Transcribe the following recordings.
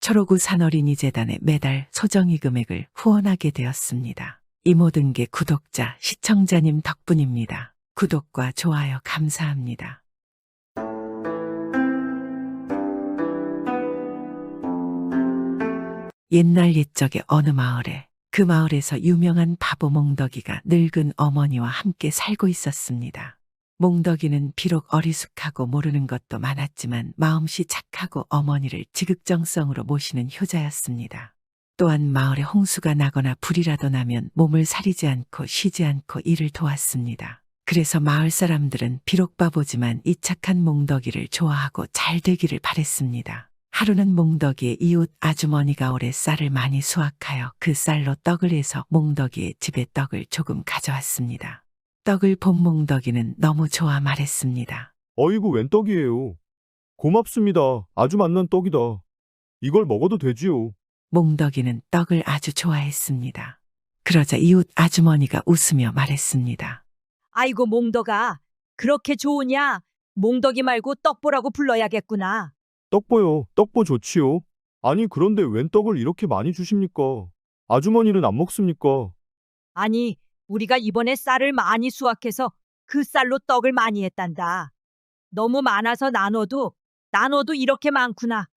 초록우 산어린이재단에 매달 소정의 금액을 후원하게 되었습니다. 이 모든 게 구독자, 시청자님 덕분입니다. 구독과 좋아요 감사합니다. 옛날 옛적의 어느 마을에, 그 마을에서 유명한 바보 몽덕이가 늙은 어머니와 함께 살고 있었습니다. 몽덕이는 비록 어리숙하고 모르는 것도 많았지만 마음씨 착하고 어머니를 지극정성으로 모시는 효자였습니다. 또한 마을에 홍수가 나거나 불이라도 나면 몸을 사리지 않고 쉬지 않고 일을 도왔습니다. 그래서 마을 사람들은 비록 바보지만 이 착한 몽덕이를 좋아하고 잘 되기를 바랬습니다. 하루는 몽덕이의 이웃 아주머니가 올해 쌀을 많이 수확하여 그 쌀로 떡을 해서 몽덕이의 집에 떡을 조금 가져왔습니다. 떡을 본 몽덕이는 너무 좋아 말했습니다. 어이구 웬 떡이에요. 고맙습니다. 아주 맛난 떡이다. 이걸 먹어도 되지요. 몽덕이는 떡을 아주 좋아했습니다. 그러자 이웃 아주머니가 웃으며 말했습니다. 아이고 몽덕아, 그렇게 좋으냐? 몽덕이 말고 떡보라고 불러야겠구나. 떡보요. 떡보 좋지요. 아니 그런데 웬 떡을 이렇게 많이 주십니까? 아주머니는 안 먹습니까? 아니, 우리가 이번에 쌀을 많이 수확해서 그 쌀로 떡을 많이 했단다. 너무 많아서 나눠도 이렇게 많구나.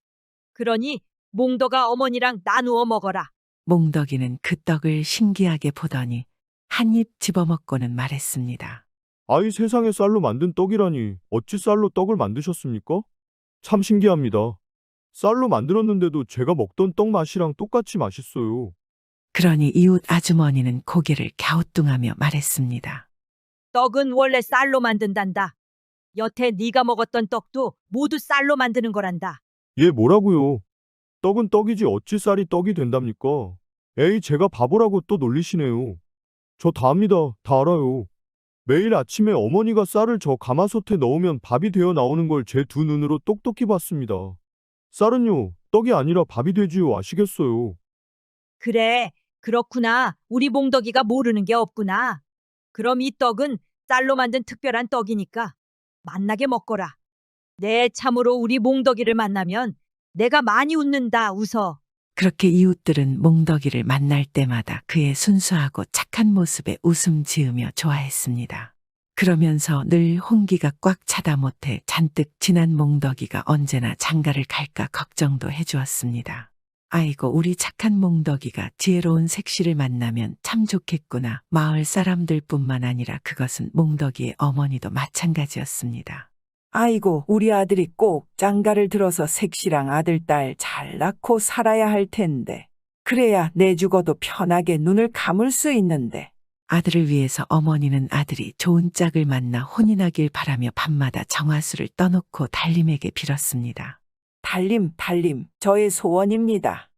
그러니 몽덕아 어머니랑 나누어 먹어라. 몽덕이는 그 떡을 신기하게 보더니 한 입 집어먹고는 말했습니다. 아이 세상에 쌀로 만든 떡이라니 어찌 쌀로 떡을 만드셨습니까? 참 신기합니다. 쌀로 만들었는데도 제가 먹던 떡 맛이랑 똑같이 맛있어요. 그러니 이웃 아주머니는 고개를 갸우뚱하며 말했습니다. 떡은 원래 쌀로 만든단다. 여태 네가 먹었던 떡도 모두 쌀로 만드는 거란다. 얘 뭐라고요? 떡은 떡이지 어찌 쌀이 떡이 된답니까? 에이 제가 바보라고 또 놀리시네요. 저 다 압니다. 다 알아요. 매일 아침에 어머니가 쌀을 저 가마솥에 넣으면 밥이 되어 나오는 걸 제 두 눈으로 똑똑히 봤습니다. 쌀은요, 떡이 아니라 밥이 되지요. 아시겠어요? 그래, 그렇구나. 우리 몽덕이가 모르는 게 없구나. 그럼 이 떡은 쌀로 만든 특별한 떡이니까 맛나게 먹거라. 네, 참으로 우리 몽덕이를 만나면 내가 많이 웃는다, 웃어. 그렇게 이웃들은 몽덕이를 만날 때마다 그의 순수하고 착한 모습에 웃음 지으며 좋아했습니다. 그러면서 늘 홍기가 꽉 차다 못해 잔뜩 진한 몽덕이가 언제나 장가를 갈까 걱정도 해주었습니다. 아이고 우리 착한 몽덕이가 지혜로운 색시를 만나면 참 좋겠구나. 마을 사람들뿐만 아니라 그것은 몽덕이의 어머니도 마찬가지였습니다. 아이고, 우리 아들이 꼭 장가를 들어서 색시랑 아들, 딸 잘 낳고 살아야 할 텐데. 그래야 내 죽어도 편하게 눈을 감을 수 있는데. 아들을 위해서 어머니는 아들이 좋은 짝을 만나 혼이 나길 바라며 밤마다 정화수를 떠놓고 달림에게 빌었습니다. 달림, 저의 소원입니다.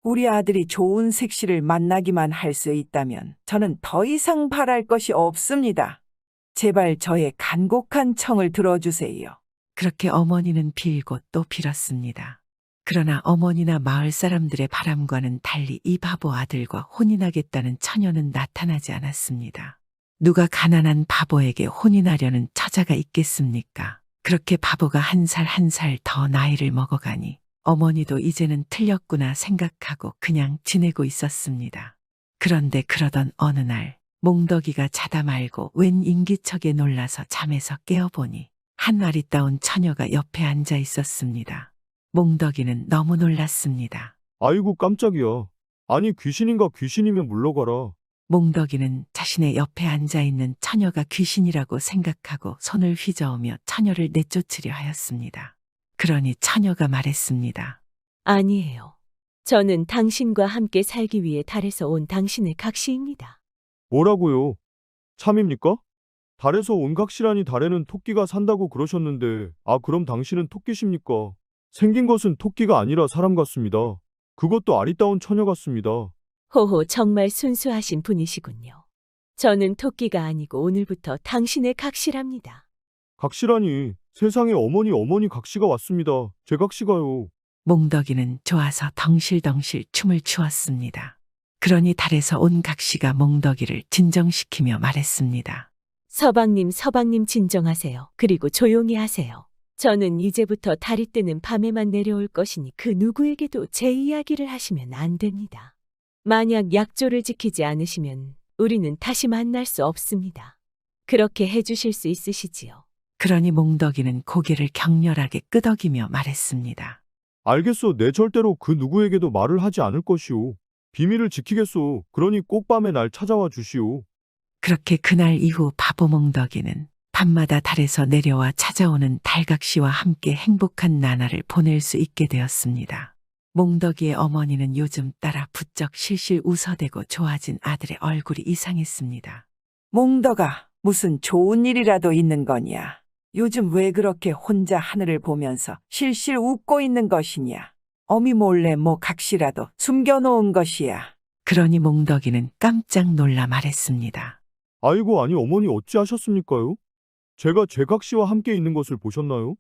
우리 아들이 좋은 색시를 만나기만 할 수 있다면 저는 더 이상 바랄 것이 없습니다. 제발 저의 간곡한 청을 들어주세요. 그렇게 어머니는 빌고 또 빌었습니다. 그러나 어머니나 마을 사람들의 바람과는 달리 이 바보 아들과 혼이 나겠다는 처녀는 나타나지 않았습니다. 누가 가난한 바보에게 혼이 나려는 처자가 있겠습니까? 그렇게 바보가 한 살 한 살 더 나이를 먹어가니 어머니도 이제는 틀렸구나 생각하고 그냥 지내고 있었습니다. 그런데 그러던 어느 날 몽덕이가 자다 말고 웬 인기척에 놀라서 잠에서 깨어보니 한 아리따운 처녀가 옆에 앉아 있었습니다. 몽덕이는 너무 놀랐습니다. 아이고 깜짝이야. 아니 귀신인가 귀신이면 물러가라. 몽덕이는 자신의 옆에 앉아 있는 처녀가 귀신이라고 생각하고 손을 휘저으며 처녀를 내쫓으려 하였습니다. 그러니 처녀가 말했습니다. 아니에요. 저는 당신과 함께 살기 위해 달에서 온 당신의 각시입니다. 뭐라고요? 참입니까? 달에서 온 각시라니 달에는 토끼가 산다고 그러셨는데 그럼 당신은 토끼십니까? 생긴 것은 토끼가 아니라 사람 같습니다. 그것도 아리따운 처녀 같습니다. 호호 정말 순수하신 분이시군요. 저는 토끼가 아니고 오늘부터 당신의 각시랍니다. 각시라니 세상에 어머니 각시가 왔습니다. 제 각시가요. 몽덕이는 좋아서 덩실덩실 춤을 추었습니다. 그러니 달에서 온 각시가 몽덕이를 진정시키며 말했습니다. 서방님 진정하세요. 그리고 조용히 하세요. 저는 이제부터 달이 뜨는 밤에만 내려올 것이니 그 누구에게도 제 이야기를 하시면 안 됩니다. 만약 약조를 지키지 않으시면 우리는 다시 만날 수 없습니다. 그렇게 해주실 수 있으시지요? 그러니 몽덕이는 고개를 격렬하게 끄덕이며 말했습니다. 알겠소. 내 절대로 그 누구에게도 말을 하지 않을 것이오. 비밀을 지키겠소. 그러니 꼭 밤에 날 찾아와 주시오. 그렇게 그날 이후 바보 몽덕이는 밤마다 달에서 내려와 찾아오는 달각시와 함께 행복한 나날을 보낼 수 있게 되었습니다. 몽덕이의 어머니는 요즘 따라 부쩍 실실 웃어대고 좋아진 아들의 얼굴이 이상했습니다. 몽덕아, 무슨 좋은 일이라도 있는 거냐? 요즘 왜 그렇게 혼자 하늘을 보면서 실실 웃고 있는 것이냐? 어미 몰래 뭐 각시라도 숨겨놓은 것이야. 그러니 몽덕이는 깜짝 놀라 말했습니다. 아이고, 아니 어머니 어찌하셨습니까요? 제가 제각시와 함께 있는 것을 보셨나요?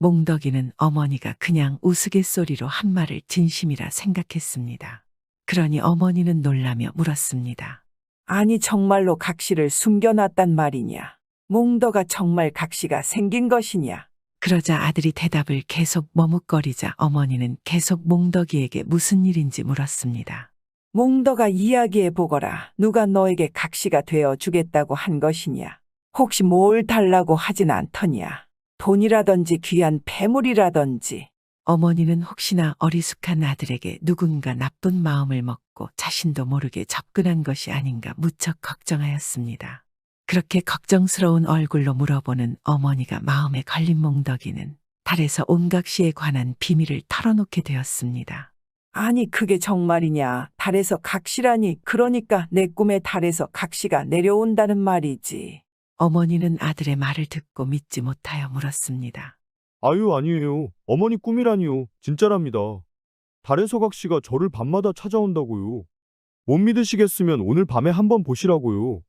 몽덕이는 어머니가 그냥 우스갯소리로 한 말을 진심이라 생각했습니다. 그러니 어머니는 놀라며 물었습니다. 아니 정말로 각시를 숨겨놨단 말이냐? 몽덕아 정말 각시가 생긴 것이냐? 그러자 아들이 대답을 계속 머뭇거리자 어머니는 계속 몽덕이에게 무슨 일인지 물었습니다. 몽덕아 이야기해 보거라. 누가 너에게 각시가 되어 주겠다고 한 것이냐? 혹시 뭘 달라고 하진 않더냐? 돈이라든지 귀한 폐물이라든지. 어머니는 혹시나 어리숙한 아들에게 누군가 나쁜 마음을 먹고 자신도 모르게 접근한 것이 아닌가 무척 걱정하였습니다. 그렇게 걱정스러운 얼굴로 물어보는 어머니가 마음에 걸린 몽덕이는 달에서 온 각시에 관한 비밀을 털어놓게 되었습니다. 아니 그게 정말이냐? 달에서 각시라니. 그러니까 내 꿈에 달에서 각시가 내려온다는 말이지. 어머니는 아들의 말을 듣고 믿지 못하여 물었습니다. 아유, 아니에요. 어머니 꿈이라니요. 진짜랍니다. 달에서 각시가 저를 밤마다 찾아온다고요. 못 믿으시겠으면 오늘 밤에 한번 보시라고요.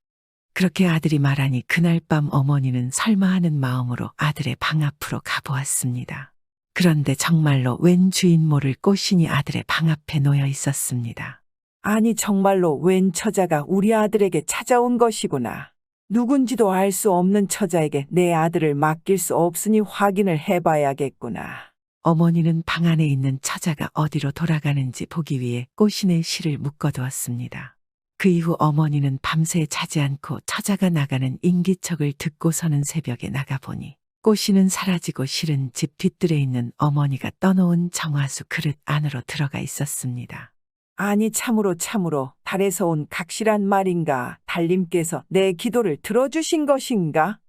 그렇게 아들이 말하니 그날 밤 어머니는 설마 하는 마음으로 아들의 방 앞으로 가보았습니다. 그런데 정말로 웬 주인 모를 꽃신이 아들의 방 앞에 놓여 있었습니다. 아니 정말로 웬 처자가 우리 아들에게 찾아온 것이구나. 누군지도 알 수 없는 처자에게 내 아들을 맡길 수 없으니 확인을 해봐야겠구나. 어머니는 방 안에 있는 처자가 어디로 돌아가는지 보기 위해 꽃신의 실을 묶어두었습니다. 그 이후 어머니는 밤새 자지 않고 처자가 나가는 인기척을 듣고서는 새벽에 나가보니 꽃신은 사라지고 실은 집 뒤뜰에 있는 어머니가 떠놓은 정화수 그릇 안으로 들어가 있었습니다. 아니 참으로 달에서 온 각시란 말인가? 달님께서 내 기도를 들어주신 것인가?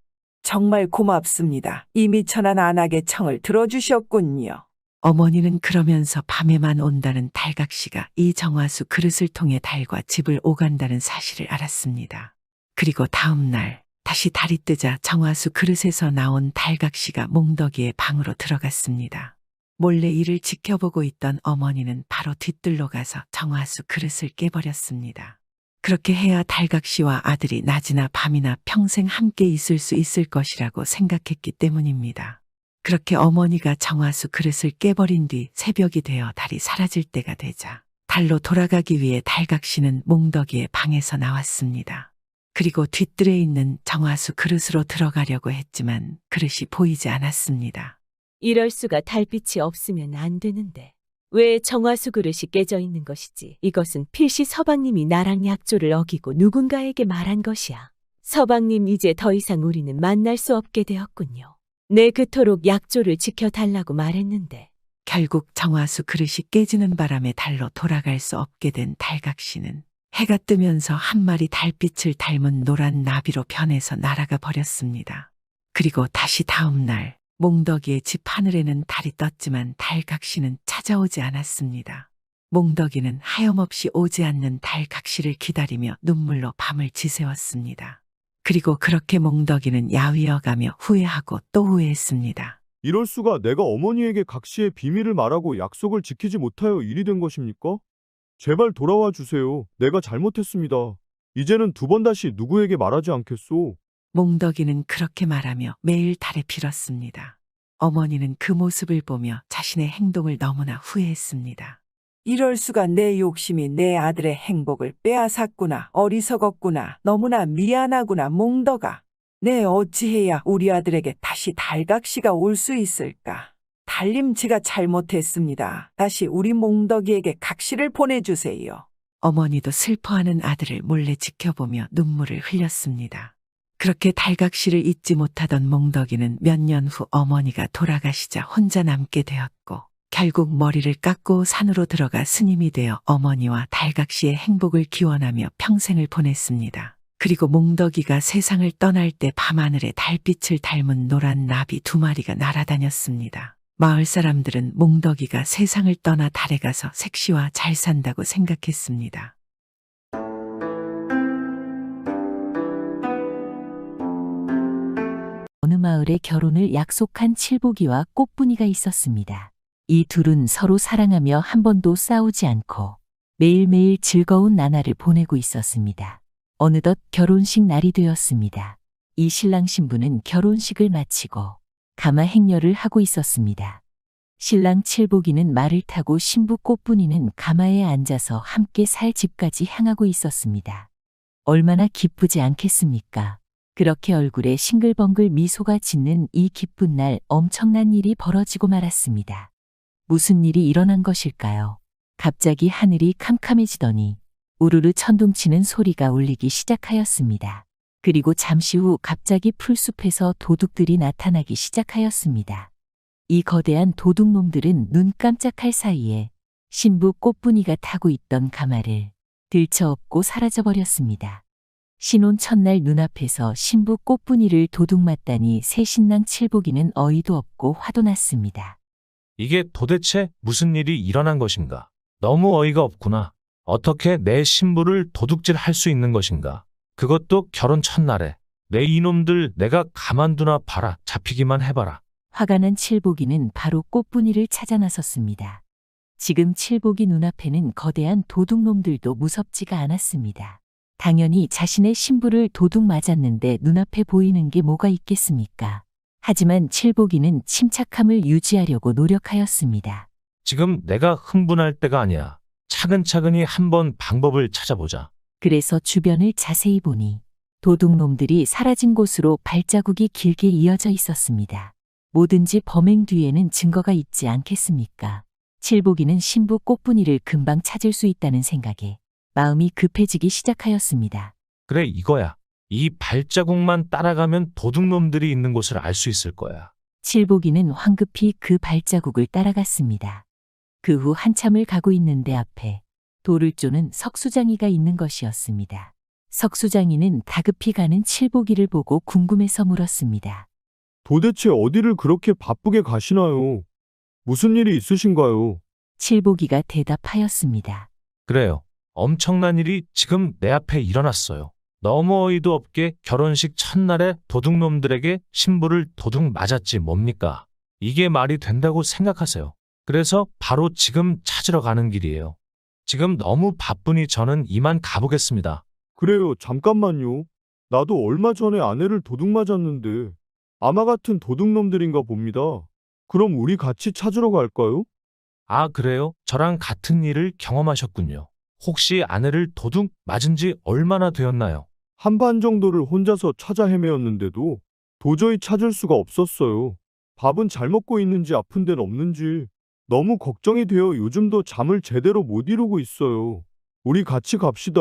정말 고맙습니다. 이미 천한 안악의 청을 들어주셨군요. 어머니는 그러면서 밤에만 온다는 달각시가 이 정화수 그릇을 통해 달과 집을 오간다는 사실을 알았습니다. 그리고 다음 날 다시 달이 뜨자 정화수 그릇에서 나온 달각시가 몽덕이의 방으로 들어갔습니다. 몰래 이를 지켜보고 있던 어머니는 바로 뒤뜰로 가서 정화수 그릇을 깨버렸습니다. 그렇게 해야 달각시와 아들이 낮이나 밤이나 평생 함께 있을 수 있을 것이라고 생각했기 때문입니다. 그렇게 어머니가 정화수 그릇을 깨버린 뒤 새벽이 되어 달이 사라질 때가 되자 달로 돌아가기 위해 달각시는 몽덕이의 방에서 나왔습니다. 그리고 뒤뜰에 있는 정화수 그릇으로 들어가려고 했지만 그릇이 보이지 않았습니다. 이럴 수가. 달빛이 없으면 안 되는데. 왜 정화수 그릇이 깨져 있는 것이지? 이것은 필시 서방님이 나랑 약조를 어기고 누군가에게 말한 것이야. 서방님 이제 더 이상 우리는 만날 수 없게 되었군요. 내 그토록 약조를 지켜달라고 말했는데. 결국 정화수 그릇이 깨지는 바람에 달로 돌아갈 수 없게 된 달각시는 해가 뜨면서 한 마리 달빛을 닮은 노란 나비로 변해서 날아가 버렸습니다. 그리고 다시 다음 날 몽덕이의 집 하늘에는 달이 떴지만 달각시는 찾아오지 않았습니다. 몽덕이는 하염없이 오지 않는 달각시를 기다리며 눈물로 밤을 지새웠습니다. 그리고 그렇게 몽덕이는 야위어가며 후회하고 또 후회했습니다. 이럴 수가. 내가 어머니에게 각시의 비밀을 말하고 약속을 지키지 못하여 일이 된 것입니까? 제발 돌아와 주세요. 내가 잘못했습니다. 이제는 두 번 다시 누구에게 말하지 않겠소. 몽덕이는 그렇게 말하며 매일 달에 빌었습니다. 어머니는 그 모습을 보며 자신의 행동을 너무나 후회했습니다. 이럴 수가. 내 욕심이 내 아들의 행복을 빼앗았구나. 어리석었구나. 너무나 미안하구나 몽덕아. 네, 어찌해야 우리 아들에게 다시 달각시가 올 수 있을까? 달님, 제가 잘못했습니다. 다시 우리 몽덕이에게 각시를 보내주세요. 어머니도 슬퍼하는 아들을 몰래 지켜보며 눈물을 흘렸습니다. 그렇게 달각시를 잊지 못하던 몽덕이는 몇 년 후 어머니가 돌아가시자 혼자 남게 되었고, 결국 머리를 깎고 산으로 들어가 스님이 되어 어머니와 달각시의 행복을 기원하며 평생을 보냈습니다. 그리고 몽덕이가 세상을 떠날 때 밤하늘에 달빛을 닮은 노란 나비 2마리가 날아다녔습니다. 마을 사람들은 몽덕이가 세상을 떠나 달에 가서 색시와 잘 산다고 생각했습니다. 어느 마을에 결혼을 약속한 칠복이와 꽃분이가 있었습니다. 이 둘은 서로 사랑하며 한 번도 싸우지 않고 매일매일 즐거운 나날을 보내고 있었습니다. 어느덧 결혼식 날이 되었습니다. 이 신랑 신부는 결혼식을 마치고 가마 행렬을 하고 있었습니다. 신랑 칠복이는 말을 타고 신부 꽃분이는 가마에 앉아서 함께 살 집까지 향하고 있었습니다. 얼마나 기쁘지 않겠습니까? 그렇게 얼굴에 싱글벙글 미소가 짓는 이 기쁜 날 엄청난 일이 벌어지고 말았습니다. 무슨 일이 일어난 것일까요? 갑자기 하늘이 캄캄해지더니 우르르 천둥치는 소리가 울리기 시작하였습니다. 그리고 잠시 후 갑자기 풀숲에서 도둑들이 나타나기 시작하였습니다. 이 거대한 도둑놈들은 눈 깜짝할 사이에 신부 꽃분이가 타고 있던 가마를 들쳐업고 사라져버렸습니다. 신혼 첫날 눈앞에서 신부 꽃분이를 도둑 맞다니 새 신랑 칠복이는 어이도 없고 화도 났습니다. 이게 도대체 무슨 일이 일어난 것인가? 너무 어이가 없구나. 어떻게 내 신부를 도둑질할 수 있는 것인가? 그것도 결혼 첫날에. 내 이놈들 내가 가만두나 봐라. 잡히기만 해봐라. 화가 난 칠복이는 바로 꽃분이를 찾아 나섰습니다. 지금 칠복이 눈앞에는 거대한 도둑놈들도 무섭지가 않았습니다. 당연히 자신의 신부를 도둑 맞았는데 눈앞에 보이는 게 뭐가 있겠습니까? 하지만 칠복이는 침착함을 유지하려고 노력하였습니다. 지금 내가 흥분할 때가 아니야. 차근차근히 한번 방법을 찾아보자. 그래서 주변을 자세히 보니 도둑놈들이 사라진 곳으로 발자국이 길게 이어져 있었습니다. 뭐든지 범행 뒤에는 증거가 있지 않겠습니까? 칠복이는 신부 꽃분이를 금방 찾을 수 있다는 생각에 마음이 급해지기 시작하였습니다. 그래, 이거야. 이 발자국만 따라가면 도둑놈들이 있는 곳을 알 수 있을 거야. 칠복이는 황급히 그 발자국을 따라갔습니다. 그 후 한참을 가고 있는데 앞에 돌을 쪼는 석수장이가 있는 것이었습니다. 석수장이는 다급히 가는 칠복이를 보고 궁금해서 물었습니다. 도대체 어디를 그렇게 바쁘게 가시나요? 무슨 일이 있으신가요? 칠복이가 대답하였습니다. 그래요. 엄청난 일이 지금 내 앞에 일어났어요. 너무 어이도 없게 결혼식 첫날에 도둑놈들에게 신부를 도둑 맞았지 뭡니까? 이게 말이 된다고 생각하세요. 그래서 바로 지금 찾으러 가는 길이에요. 지금 너무 바쁘니 저는 이만 가보겠습니다. 그래요, 잠깐만요. 나도 얼마 전에 아내를 도둑 맞았는데 아마 같은 도둑놈들인가 봅니다. 그럼 우리 같이 찾으러 갈까요? 아, 그래요? 저랑 같은 일을 경험하셨군요. 혹시 아내를 도둑 맞은 지 얼마나 되었나요? 한반 정도를 혼자서 찾아 헤매었는데도 도저히 찾을 수가 없었어요. 밥은 잘 먹고 있는지 아픈 데는 없는지 너무 걱정이 되어 요즘도 잠을 제대로 못 이루고 있어요. 우리 같이 갑시다.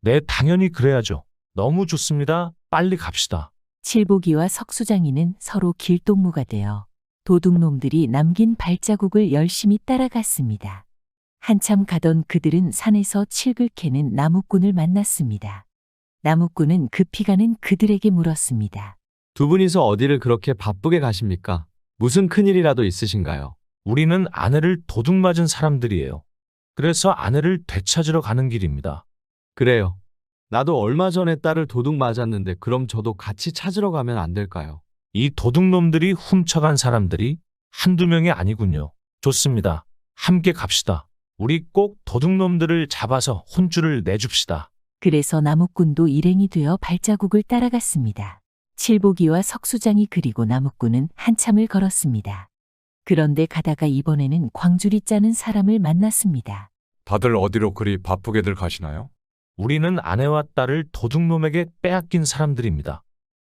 네, 당연히 그래야죠. 너무 좋습니다. 빨리 갑시다. 칠복이와 석수장이는 서로 길동무가 되어 도둑놈들이 남긴 발자국을 열심히 따라갔습니다. 한참 가던 그들은 산에서 칡을 캐는 나무꾼을 만났습니다. 나무꾼은 급히 가는 그들에게 물었습니다. 두 분이서 어디를 그렇게 바쁘게 가십니까? 무슨 큰일이라도 있으신가요? 우리는 아내를 도둑 맞은 사람들이에요. 그래서 아내를 되찾으러 가는 길입니다. 그래요. 나도 얼마 전에 딸을 도둑 맞았는데 그럼 저도 같이 찾으러 가면 안 될까요? 이 도둑놈들이 훔쳐간 사람들이 한두 명이 아니군요. 좋습니다. 함께 갑시다. 우리 꼭 도둑놈들을 잡아서 혼쭐을 내줍시다. 그래서 나무꾼도 일행이 되어 발자국을 따라갔습니다. 칠복이와 석수장이 그리고 나무꾼은 한참을 걸었습니다. 그런데 가다가 이번에는 광주리 짜는 사람을 만났습니다. 다들 어디로 그리 바쁘게들 가시나요? 우리는 아내와 딸을 도둑놈에게 빼앗긴 사람들입니다.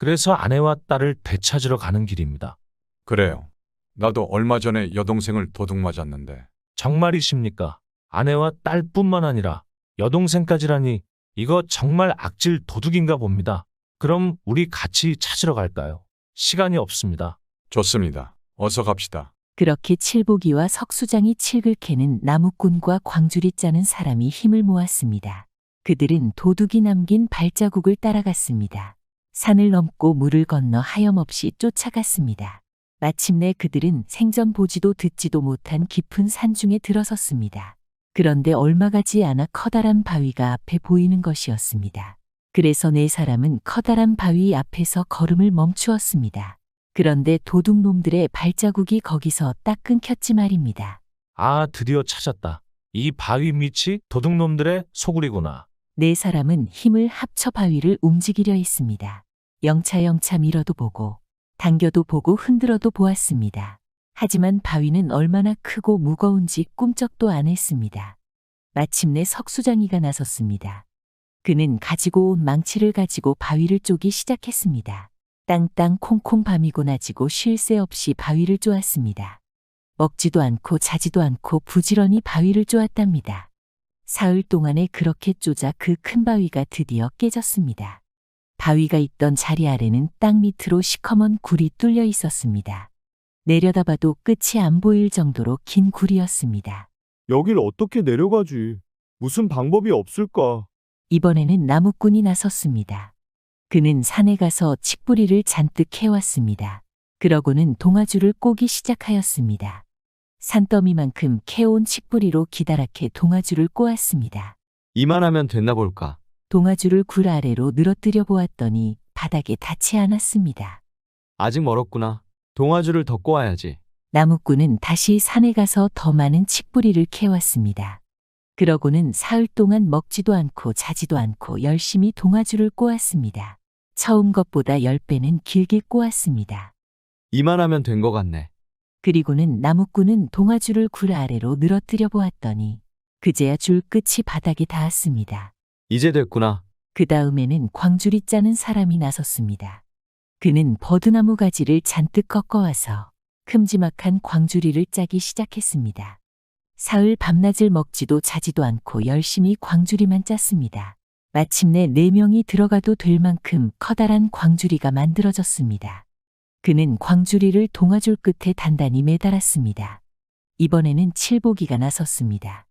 그래서 아내와 딸을 되찾으러 가는 길입니다. 그래요. 나도 얼마 전에 여동생을 도둑 맞았는데 정말이십니까? 아내와 딸뿐만 아니라 여동생까지라니 이거 정말 악질 도둑인가 봅니다. 그럼 우리 같이 찾으러 갈까요? 시간이 없습니다. 좋습니다. 어서 갑시다. 그렇게 칠복이와 석수장이 칡을 캐는 나무꾼과 광주리 짜는 사람이 힘을 모았습니다. 그들은 도둑이 남긴 발자국을 따라갔습니다. 산을 넘고 물을 건너 하염없이 쫓아갔습니다. 마침내 그들은 생전 보지도 듣지도 못한 깊은 산중에 들어섰습니다. 그런데 얼마 가지 않아 커다란 바위가 앞에 보이는 것이었습니다. 그래서 네 사람은 커다란 바위 앞에서 걸음을 멈추었습니다. 그런데 도둑놈들의 발자국이 거기서 딱 끊겼지 말입니다. 아, 드디어 찾았다. 이 바위 밑이 도둑놈들의 소굴이구나. 네 사람은 힘을 합쳐 바위를 움직이려 했습니다. 영차영차 밀어도 보고 당겨도 보고 흔들어도 보았습니다. 하지만 바위는 얼마나 크고 무거운지 꿈쩍도 안 했습니다. 마침내 석수장이가 나섰습니다. 그는 가지고 온 망치를 가지고 바위를 쪼기 시작했습니다. 땅땅 콩콩 밤이고 낮이고 쉴 새 없이 바위를 쪼았습니다. 먹지도 않고 자지도 않고 부지런히 바위를 쪼았답니다. 사흘 동안에 그렇게 쪼자 그 큰 바위가 드디어 깨졌습니다. 바위가 있던 자리 아래는 땅 밑으로 시커먼 굴이 뚫려 있었습니다. 내려다봐도 끝이 안 보일 정도로 긴 굴이었습니다. 여길 어떻게 내려가지? 무슨 방법이 없을까? 이번에는 나무꾼이 나섰습니다. 그는 산에 가서 칡뿌리를 잔뜩 캐왔습니다. 그러고는 동아줄을 꼬기 시작하였습니다. 산더미만큼 캐온 칡뿌리로 기다랗게 동아줄을 꼬았습니다. 이만하면 됐나 볼까? 동아줄을 굴 아래로 늘어뜨려 보았더니 바닥에 닿지 않았습니다. 아직 멀었구나. 동아줄을 더 꼬아야지. 나무꾼은 다시 산에 가서 더 많은 칡뿌리를 캐왔습니다. 그러고는 사흘 동안 먹지도 않고 자지도 않고 열심히 동아줄을 꼬았습니다. 처음 것보다 10배는 길게 꼬았습니다. 이만하면 된 것 같네. 그리고는 나무꾼은 동아줄을 굴 아래로 늘어뜨려 보았더니 그제야 줄 끝이 바닥에 닿았습니다. 이제 됐구나. 그 다음에는 광주리 짜는 사람이 나섰습니다. 그는 버드나무 가지를 잔뜩 꺾어와서 큼지막한 광주리를 짜기 시작했습니다. 사흘 밤낮을 먹지도 자지도 않고 열심히 광주리만 짰습니다. 마침내 4명이 들어가도 될 만큼 커다란 광주리가 만들어졌습니다. 그는 광주리를 동아줄 끝에 단단히 매달았습니다. 이번에는 칠복이가 나섰습니다.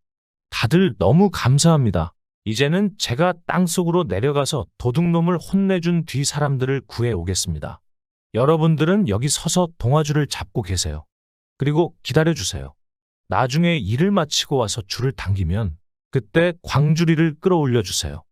다들 너무 감사합니다. 이제는 제가 땅속으로 내려가서 도둑놈을 혼내준 뒤 사람들을 구해 오겠습니다. 여러분들은 여기 서서 동아줄을 잡고 계세요. 그리고 기다려주세요. 나중에 일을 마치고 와서 줄을 당기면 그때 광주리를 끌어올려 주세요.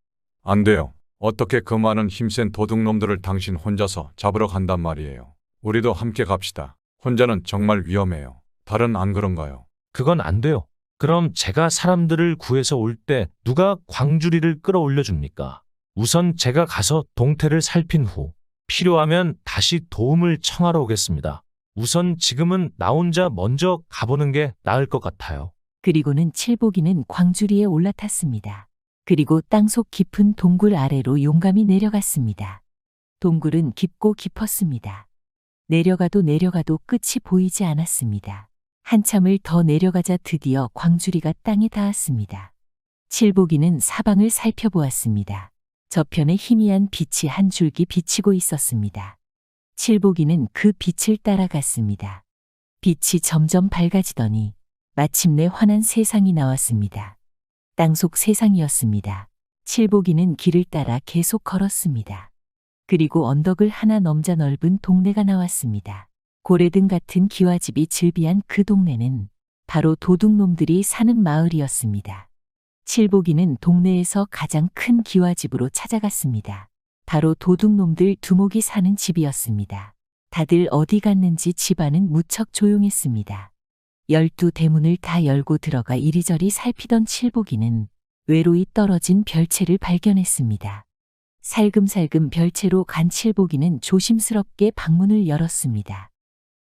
안 돼요. 어떻게 그 많은 힘센 도둑놈들을 당신 혼자서 잡으러 간단 말이에요. 우리도 함께 갑시다. 혼자는 정말 위험해요. 다른 안 그런가요? 그건 안 돼요. 그럼 제가 사람들을 구해서 올 때 누가 광주리를 끌어올려 줍니까? 우선 제가 가서 동태를 살핀 후 필요하면 다시 도움을 청하러 오겠습니다. 우선 지금은 나 혼자 먼저 가보는 게 나을 것 같아요. 그리고는 칠복이는 광주리에 올라탔습니다. 그리고 땅속 깊은 동굴 아래로 용감히 내려갔습니다. 동굴은 깊고 깊었습니다. 내려가도 내려가도 끝이 보이지 않았습니다. 한참을 더 내려가자 드디어 광주리가 땅에 닿았습니다. 칠복이는 사방을 살펴보았습니다. 저편에 희미한 빛이 한 줄기 비치고 있었습니다. 칠복이는 그 빛을 따라갔습니다. 빛이 점점 밝아지더니 마침내 환한 세상이 나왔습니다. 땅속 세상이었습니다. 칠복이는 길을 따라 계속 걸었습니다. 그리고 언덕을 하나 넘자 넓은 동네가 나왔습니다. 고래등 같은 기와집이 즐비한 그 동네는 바로 도둑놈들이 사는 마을이었습니다. 칠복이는 동네에서 가장 큰 기와집으로 찾아갔습니다. 바로 도둑놈들 두목이 사는 집이었습니다. 다들 어디 갔는지 집안은 무척 조용했습니다. 12대문을 다 열고 들어가 이리저리 살피던 칠복이는 외로이 떨어진 별채를 발견했습니다. 살금살금 별채로 간 칠복이는 조심스럽게 방문을 열었습니다.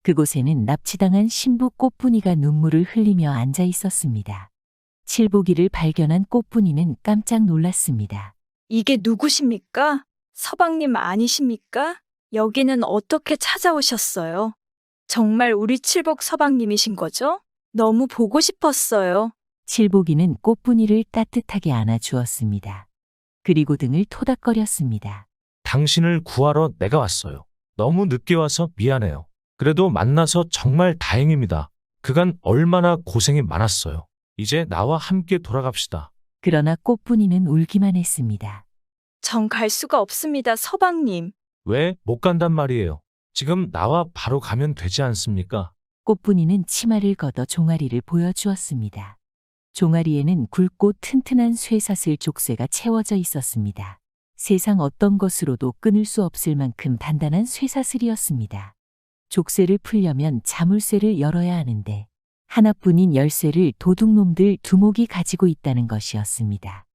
그곳에는 납치당한 신부 꽃분이가 눈물을 흘리며 앉아 있었습니다. 칠복이를 발견한 꽃분이는 깜짝 놀랐습니다. 이게 누구십니까? 서방님 아니십니까? 여기는 어떻게 찾아오셨어요? 정말 우리 칠복 서방님이신 거죠? 너무 보고 싶었어요. 칠복이는 꽃분이를 따뜻하게 안아주었습니다. 그리고 등을 토닥거렸습니다. 당신을 구하러 내가 왔어요. 너무 늦게 와서 미안해요. 그래도 만나서 정말 다행입니다. 그간 얼마나 고생이 많았어요. 이제 나와 함께 돌아갑시다. 그러나 꽃분이는 울기만 했습니다. 전 갈 수가 없습니다, 서방님. 왜 못 간단 말이에요? 지금 나와 바로 가면 되지 않습니까? 꽃분이는 치마를 걷어 종아리를 보여주었습니다. 종아리에는 굵고 튼튼한 쇠사슬 족쇄가 채워져 있었습니다. 세상 어떤 것으로도 끊을 수 없을 만큼 단단한 쇠사슬이었습니다. 족쇄를 풀려면 자물쇠를 열어야 하는데 하나뿐인 열쇠를 도둑놈들 두목이 가지고 있다는 것이었습니다.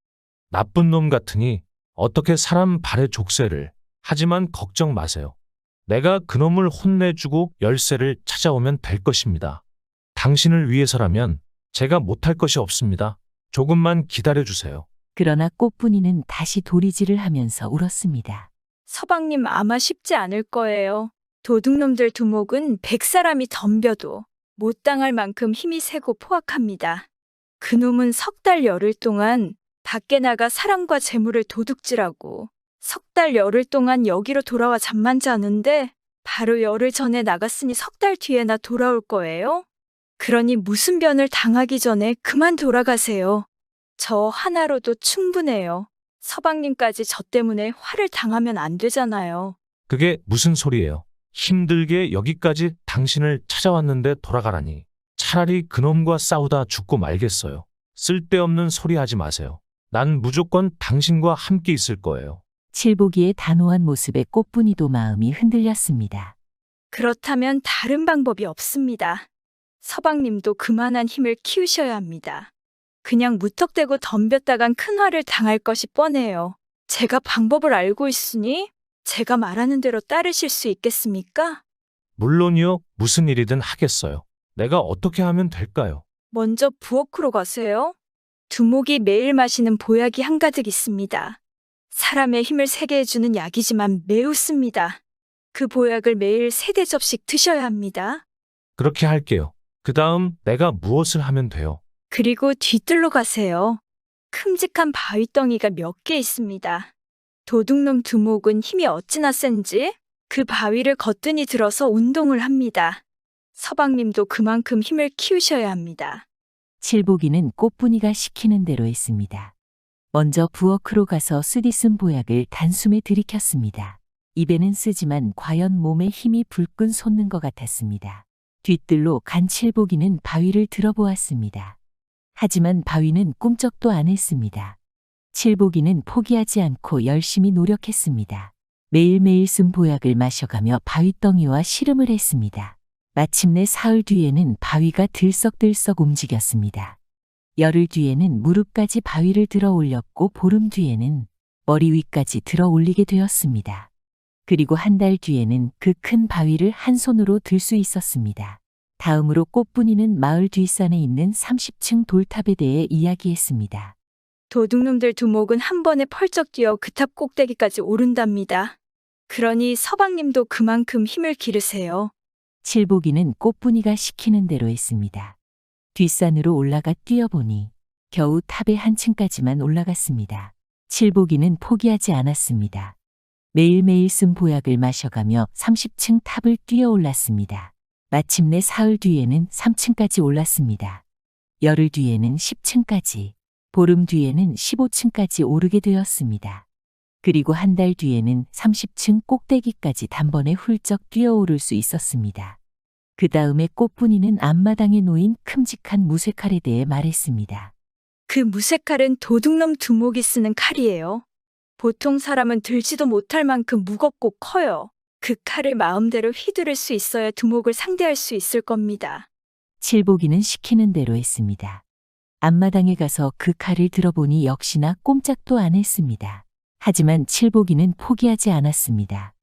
나쁜 놈 같으니 어떻게 사람 발에 족쇄를. 하지만 걱정 마세요. 내가 그놈을 혼내주고 열쇠를 찾아오면 될 것입니다. 당신을 위해서라면 제가 못할 것이 없습니다. 조금만 기다려주세요. 그러나 꽃분이는 다시 도리질을 하면서 울었습니다. 서방님 아마 쉽지 않을 거예요. 도둑놈들 두목은 100사람이 덤벼도 못 당할 만큼 힘이 세고 포악합니다. 그놈은 석 달 열흘 동안 밖에 나가 사람과 재물을 도둑질하고 석 달 열흘 동안 여기로 돌아와 잠만 자는데 바로 열흘 전에 나갔으니 석 달 뒤에나 돌아올 거예요? 그러니 무슨 변을 당하기 전에 그만 돌아가세요. 저 하나로도 충분해요. 서방님까지 저 때문에 화를 당하면 안 되잖아요. 그게 무슨 소리예요? 힘들게 여기까지 당신을 찾아왔는데 돌아가라니. 차라리 그놈과 싸우다 죽고 말겠어요. 쓸데없는 소리 하지 마세요. 난 무조건 당신과 함께 있을 거예요. 칠복이의 단호한 모습에 꽃분이도 마음이 흔들렸습니다. 그렇다면 다른 방법이 없습니다. 서방님도 그만한 힘을 키우셔야 합니다. 그냥 무턱대고 덤볐다간 큰 화를 당할 것이 뻔해요. 제가 방법을 알고 있으니 제가 말하는 대로 따르실 수 있겠습니까? 물론이요. 무슨 일이든 하겠어요. 내가 어떻게 하면 될까요? 먼저 부엌으로 가세요. 두목이 매일 마시는 보약이 한가득 있습니다. 사람의 힘을 세게 해주는 약이지만 매우 씁니다. 그 보약을 매일 3대접씩 드셔야 합니다. 그렇게 할게요. 그 다음 내가 무엇을 하면 돼요? 그리고 뒤뜰로 가세요. 큼직한 바위덩이가 몇 개 있습니다. 도둑놈 두목은 힘이 어찌나 센지 그 바위를 거뜬히 들어서 운동을 합니다. 서방님도 그만큼 힘을 키우셔야 합니다. 칠복이는 꽃분이가 시키는 대로 했습니다. 먼저 부엌으로 가서 쓰디쓴 보약을 단숨에 들이켰습니다. 입에는 쓰지만 과연 몸에 힘이 불끈 솟는 것 같았습니다. 뒤뜰로 간 칠복이는 바위를 들어보았습니다. 하지만 바위는 꿈쩍도 안 했습니다. 칠복이는 포기하지 않고 열심히 노력했습니다. 매일매일 쓴 보약을 마셔가며 바위덩이와 씨름을 했습니다. 마침내 사흘 뒤에는 바위가 들썩들썩 움직였습니다. 열흘 뒤에는 무릎까지 바위를 들어 올렸고 보름 뒤에는 머리 위까지 들어 올리게 되었습니다. 그리고 한 달 뒤에는 그 큰 바위를 한 손으로 들 수 있었습니다. 다음으로 꽃분이는 마을 뒷산에 있는 30층 돌탑에 대해 이야기했습니다. 도둑놈들 두목은 한 번에 펄쩍 뛰어 그 탑 꼭대기까지 오른답니다. 그러니 서방님도 그만큼 힘을 기르세요. 칠복이는 꽃분이가 시키는 대로 했습니다. 뒷산으로 올라가 뛰어보니 겨우 탑의 한 층까지만 올라갔습니다. 칠복이는 포기하지 않았습니다. 매일매일 쓴 보약을 마셔가며 30층 탑을 뛰어 올랐습니다. 마침내 사흘 뒤에는 3층까지 올랐습니다. 열흘 뒤에는 10층까지, 보름 뒤에는 15층까지 오르게 되었습니다. 그리고 한 달 뒤에는 30층 꼭대기까지 단번에 훌쩍 뛰어오를 수 있었습니다. 그 다음에 꽃분이는 앞마당에 놓인 큼직한 무쇠칼에 대해 말했습니다. 그 무쇠칼은 도둑놈 두목이 쓰는 칼이에요. 보통 사람은 들지도 못할 만큼 무겁고 커요. 그 칼을 마음대로 휘두를 수 있어야 두목을 상대할 수 있을 겁니다. 칠복이는 시키는 대로 했습니다. 앞마당에 가서 그 칼을 들어보니 역시나 꼼짝도 안 했습니다. 하지만 칠복이는 포기하지 않았습니다.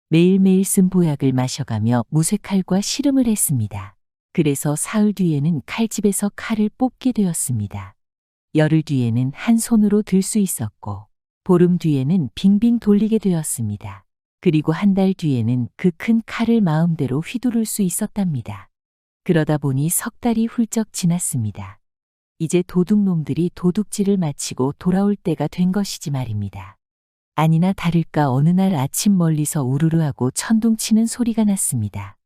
매일매일 쓴 보약을 마셔가며 무쇠칼과 씨름을 했습니다. 그래서 사흘 뒤에는 칼집에서 칼을 뽑게 되었습니다. 열흘 뒤에는 한 손으로 들 수 있었고, 보름 뒤에는 빙빙 돌리게 되었습니다. 그리고 한 달 뒤에는 그 큰 칼을 마음대로 휘두를 수 있었답니다. 그러다 보니 석 달이 훌쩍 지났습니다. 이제 도둑놈들이 도둑질을 마치고 돌아올 때가 된 것이지 말입니다. 아니나 다를까 어느 날 아침 멀리서 우르르하고 천둥치는 소리가 났습니다.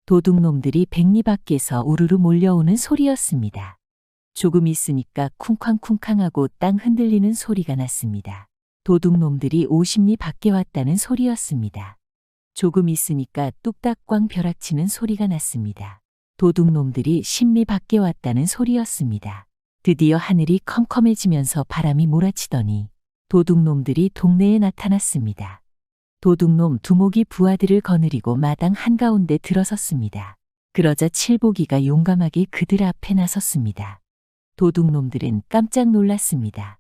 도둑놈들이 백리 밖에서 우르르 몰려오는 소리였습니다. 조금 있으니까 쿵쾅쿵쾅하고 땅 흔들리는 소리가 났습니다. 도둑놈들이 50리 밖에 왔다는 소리였습니다. 조금 있으니까 뚝딱꽝 벼락치는 소리가 났습니다. 도둑놈들이 10리 밖에 왔다는 소리였습니다. 드디어 하늘이 컴컴해지면서 바람이 몰아치더니 도둑놈들이 동네에 나타났습니다. 도둑놈 두목이 부하들을 거느리고 마당 한가운데 들어섰습니다. 그러자 칠복이가 용감하게 그들 앞에 나섰습니다. 도둑놈들은 깜짝 놀랐습니다.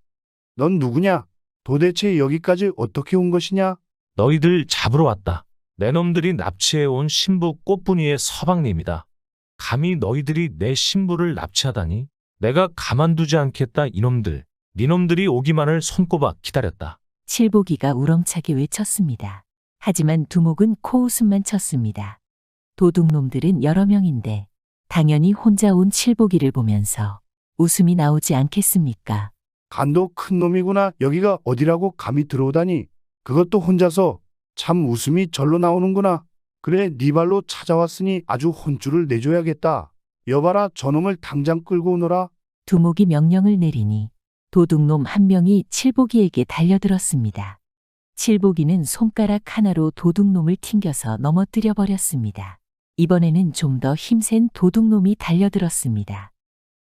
넌 누구냐? 도대체 여기까지 어떻게 온 것이냐? 너희들 잡으러 왔다. 내 놈들이 납치해온 신부 꽃분이의 서방님이다. 감히 너희들이 내 신부를 납치하다니? 내가 가만두지 않겠다 이놈들. 니놈들이 오기만을 손꼽아 기다렸다. 칠복이가 우렁차게 외쳤습니다. 하지만 두목은 코웃음만 쳤습니다. 도둑놈들은 여러 명인데 당연히 혼자 온 칠복이를 보면서 웃음이 나오지 않겠습니까? 간도 큰 놈이구나. 여기가 어디라고 감히 들어오다니. 그것도 혼자서. 참 웃음이 절로 나오는구나. 그래, 네 발로 찾아왔으니 아주 혼쭐을 내줘야겠다. 여봐라, 저놈을 당장 끌고 오너라. 두목이 명령을 내리니 도둑놈 한 명이 칠복이에게 달려들었습니다. 칠복이는 손가락 하나로 도둑놈을 튕겨서 넘어뜨려 버렸습니다. 이번에는 좀 더 힘센 도둑놈이 달려들었습니다.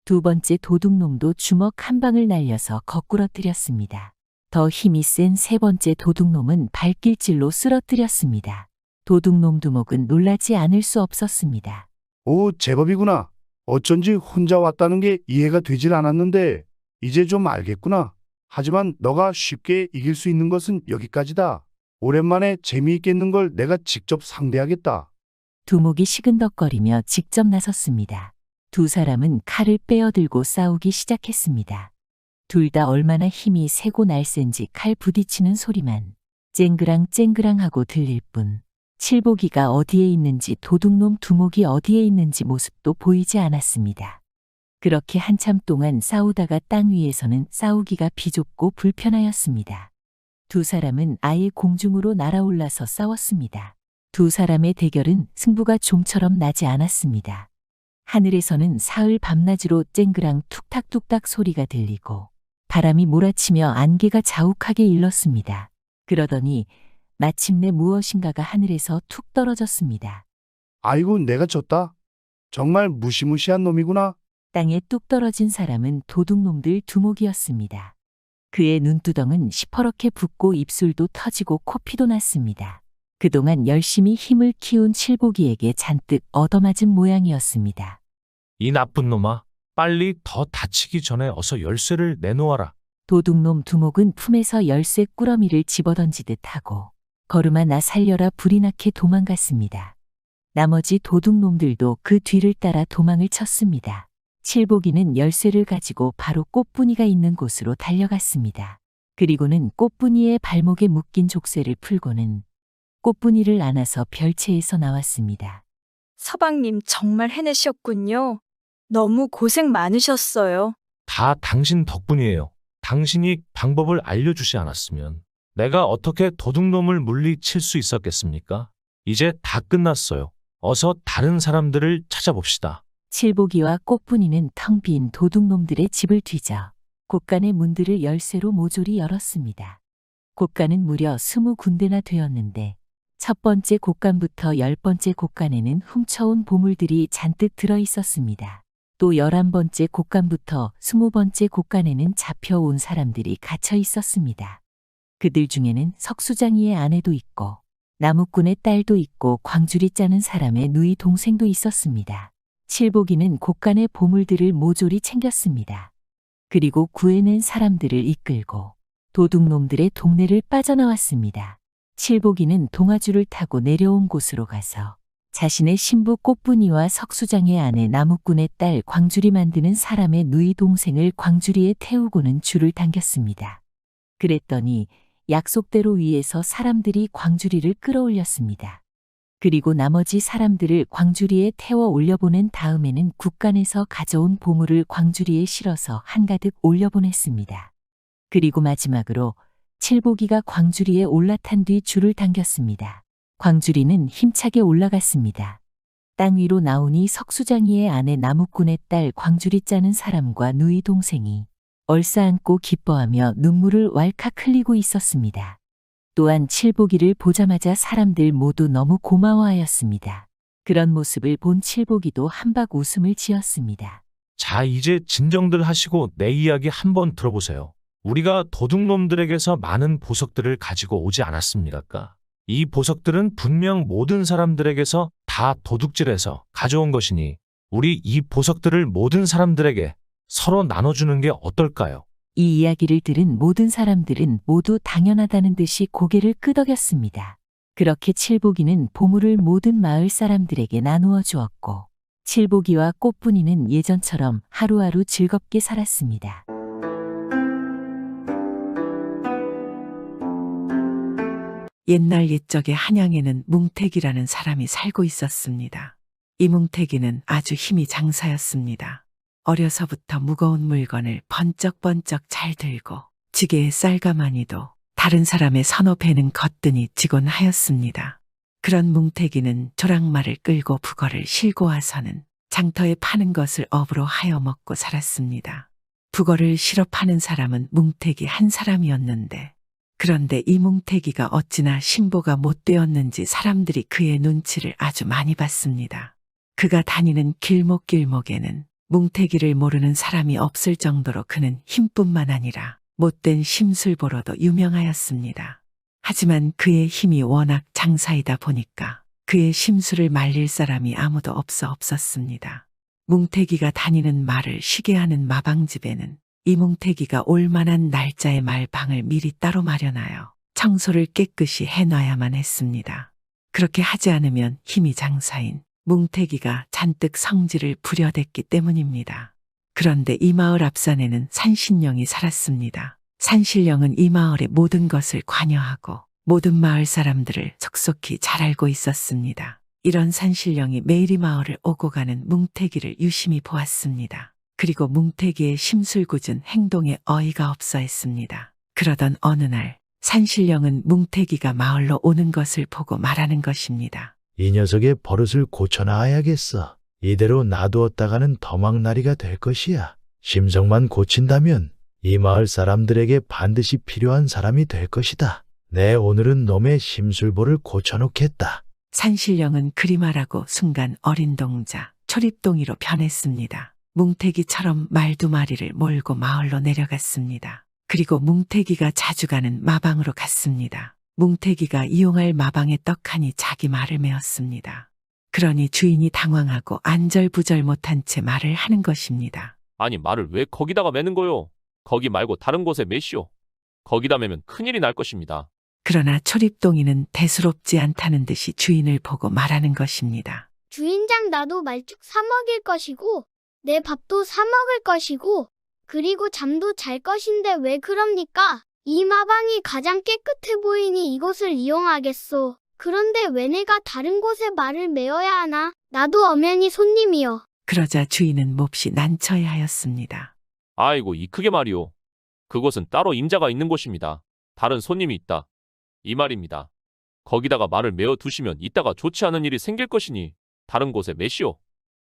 두 번째 도둑놈도 주먹 한 방을 날려서 거꾸러뜨렸습니다. 더 힘이 센 세 번째 도둑놈은 발길질로 쓰러뜨렸습니다. 도둑놈 두목은 놀라지 않을 수 없었습니다. 오, 제법이구나. 어쩐지 혼자 왔다는 게 이해가 되질 않았는데 이제 좀 알겠구나. 하지만 너가 쉽게 이길 수 있는 것은 여기까지다. 오랜만에 재미있겠는 걸 내가 직접 상대하겠다. 두목이 시근덕거리며 직접 나섰습니다. 두 사람은 칼을 빼어들고 싸우기 시작했습니다. 둘 다 얼마나 힘이 세고 날쌘지 칼 부딪히는 소리만 쨍그랑쨍그랑하고 들릴 뿐 칠복이가 어디에 있는지 도둑놈 두목이 어디에 있는지 모습도 보이지 않았습니다. 그렇게 한참 동안 싸우다가 땅 위에서는 싸우기가 비좁고 불편하였습니다. 두 사람은 아예 공중으로 날아올라서 싸웠습니다. 두 사람의 대결은 승부가 좀처럼 나지 않았습니다. 하늘에서는 사흘 밤낮으로 쨍그랑 툭탁툭탁 소리가 들리고 바람이 몰아치며 안개가 자욱하게 일렀습니다. 그러더니 마침내 무엇인가가 하늘에서 툭 떨어졌습니다. 아이고, 내가 졌다. 정말 무시무시한 놈이구나. 땅에 뚝 떨어진 사람은 도둑놈들 두목이었습니다. 그의 눈두덩은 시퍼렇게 붓고 입술도 터지고 코피도 났습니다. 그동안 열심히 힘을 키운 칠복이에게 잔뜩 얻어맞은 모양이었습니다. 이 나쁜 놈아, 빨리 더 다치기 전에 어서 열쇠를 내놓아라. 도둑놈 두목은 품에서 열쇠 꾸러미를 집어던지듯 하고 걸음아 나 살려라 불이 나게 도망갔습니다. 나머지 도둑놈들도 그 뒤를 따라 도망을 쳤습니다. 칠복이는 열쇠를 가지고 바로 꽃분이가 있는 곳으로 달려갔습니다. 그리고는 꽃분이의 발목에 묶인 족쇄를 풀고는 꽃분이를 안아서 별채에서 나왔습니다. 서방님 정말 해내셨군요. 너무 고생 많으셨어요. 다 당신 덕분이에요. 당신이 방법을 알려주지 않았으면 내가 어떻게 도둑놈을 물리칠 수 있었겠습니까? 이제 다 끝났어요. 어서 다른 사람들을 찾아봅시다. 칠복이와 꽃분이는 텅 빈 도둑놈들의 집을 뒤져 곳간의 문들을 열쇠로 모조리 열었습니다. 곳간은 무려 20군데나 되었는데 첫 번째 곳간부터 10번째 곳간에는 훔쳐온 보물들이 잔뜩 들어 있었습니다. 또 11번째 곳간부터 20번째 곳간에는 잡혀온 사람들이 갇혀 있었습니다. 그들 중에는 석수장이의 아내도 있고 나무꾼의 딸도 있고 광주리 짜는 사람의 누이 동생도 있었습니다. 칠복이는 곳간의 보물들을 모조리 챙겼습니다. 그리고 구해낸 사람들을 이끌고 도둑놈들의 동네를 빠져나왔습니다. 칠복이는 동아줄을 타고 내려온 곳으로 가서 자신의 신부 꽃분이와 석수장의 아내 나무꾼의 딸 광주리 만드는 사람의 누이 동생을 광주리에 태우고는 줄을 당겼습니다. 그랬더니 약속대로 위에서 사람들이 광주리를 끌어올렸습니다. 그리고 나머지 사람들을 광주리에 태워 올려보낸 다음에는 국간에서 가져온 보물을 광주리에 실어서 한가득 올려보냈습니다. 그리고 마지막으로 칠보기가 광주리에 올라탄 뒤 줄을 당겼습니다. 광주리는 힘차게 올라갔습니다. 땅 위로 나오니 석수장이의 아내 나무꾼의 딸 광주리 짜는 사람과 누이 동생이 얼싸안고 기뻐하며 눈물을 왈칵 흘리고 있었습니다. 또한 칠보기를 보자마자 사람들 모두 너무 고마워하였습니다. 그런 모습을 본 칠보기도 한박 웃음을 지었습니다. 자, 이제 진정들 하시고 내 이야기 한번 들어보세요. 우리가 도둑놈들에게서 많은 보석들을 가지고 오지 않았습니까? 이 보석들은 분명 모든 사람들에게서 다 도둑질해서 가져온 것이니 우리 이 보석들을 모든 사람들에게 서로 나눠주는 게 어떨까요? 이 이야기를 들은 모든 사람들은 모두 당연하다는 듯이 고개를 끄덕였습니다. 그렇게 칠보기는 보물을 모든 마을 사람들에게 나누어 주었고 칠보기와 꽃분이는 예전처럼 하루하루 즐겁게 살았습니다. 옛날 옛적에 한양에는 뭉태기라는 사람이 살고 있었습니다. 이 뭉태기는 아주 힘이 장사였습니다. 어려서부터 무거운 물건을 번쩍번쩍 잘 들고 지게에 쌀가마니도 다른 사람의 서너 배는 거뜬히 지곤 하였습니다. 그런 뭉태기는 조랑말을 끌고 북어를 실고 와서는 장터에 파는 것을 업으로 하여 먹고 살았습니다. 북어를 실어 파는 사람은 뭉태기 한 사람이었는데 그런데 이 뭉태기가 어찌나 신보가 못되었는지 사람들이 그의 눈치를 아주 많이 봤습니다. 그가 다니는 길목길목에는 뭉태기를 모르는 사람이 없을 정도로 그는 힘뿐만 아니라 못된 심술보로도 유명하였습니다. 하지만 그의 힘이 워낙 장사이다 보니까 그의 심술을 말릴 사람이 아무도 없었습니다. 뭉태기가 다니는 말을 쉬게 하는 마방집에는 이 뭉태기가 올 만한 날짜의 말방을 미리 따로 마련하여 청소를 깨끗이 해놔야만 했습니다. 그렇게 하지 않으면 힘이 장사인 뭉태기가 잔뜩 성질을 부려댔기 때문입니다. 그런데 이 마을 앞산에는 산신령이 살았습니다. 산신령은 이 마을의 모든 것을 관여하고 모든 마을 사람들을 속속히 잘 알고 있었습니다. 이런 산신령이 매일 이 마을을 오고 가는 뭉태기를 유심히 보았습니다. 그리고 뭉태기의 심술궂은 행동에 어이가 없어 했습니다. 그러던 어느 날 산신령은 뭉태기가 마을로 오는 것을 보고 말하는 것입니다. 이 녀석의 버릇을 고쳐놔야겠어. 이대로 놔두었다가는 더망나리가 될 것이야. 심성만 고친다면 이 마을 사람들에게 반드시 필요한 사람이 될 것이다. 내 오늘은 놈의 심술보를 고쳐놓겠다. 산신령은 그리 말하고 순간 어린 동자 초립동이로 변했습니다. 뭉태기처럼 말 두 마리를 몰고 마을로 내려갔습니다. 그리고 뭉태기가 자주 가는 마방으로 갔습니다. 뭉태기가 이용할 마방에 떡하니 자기 말을 메었습니다. 그러니 주인이 당황하고 안절부절 못한 채 말을 하는 것입니다. 아니 말을 왜 거기다가 매는 거요? 거기 말고 다른 곳에 매시오. 거기다 매면 큰일이 날 것입니다. 그러나 초립동이는 대수롭지 않다는 듯이 주인을 보고 말하는 것입니다. 주인장 나도 말죽 사 먹일 것이고 내 밥도 사 먹을 것이고 그리고 잠도 잘 것인데 왜 그럽니까? 이 마방이 가장 깨끗해 보이니 이곳을 이용하겠소. 그런데 왜 내가 다른 곳에 말을 메어야 하나? 나도 엄연히 손님이여. 그러자 주인은 몹시 난처해하였습니다. 아이고 이 크게 말이오. 그곳은 따로 임자가 있는 곳입니다. 다른 손님이 있다. 이 말입니다. 거기다가 말을 메어 두시면 이따가 좋지 않은 일이 생길 것이니 다른 곳에 매시오.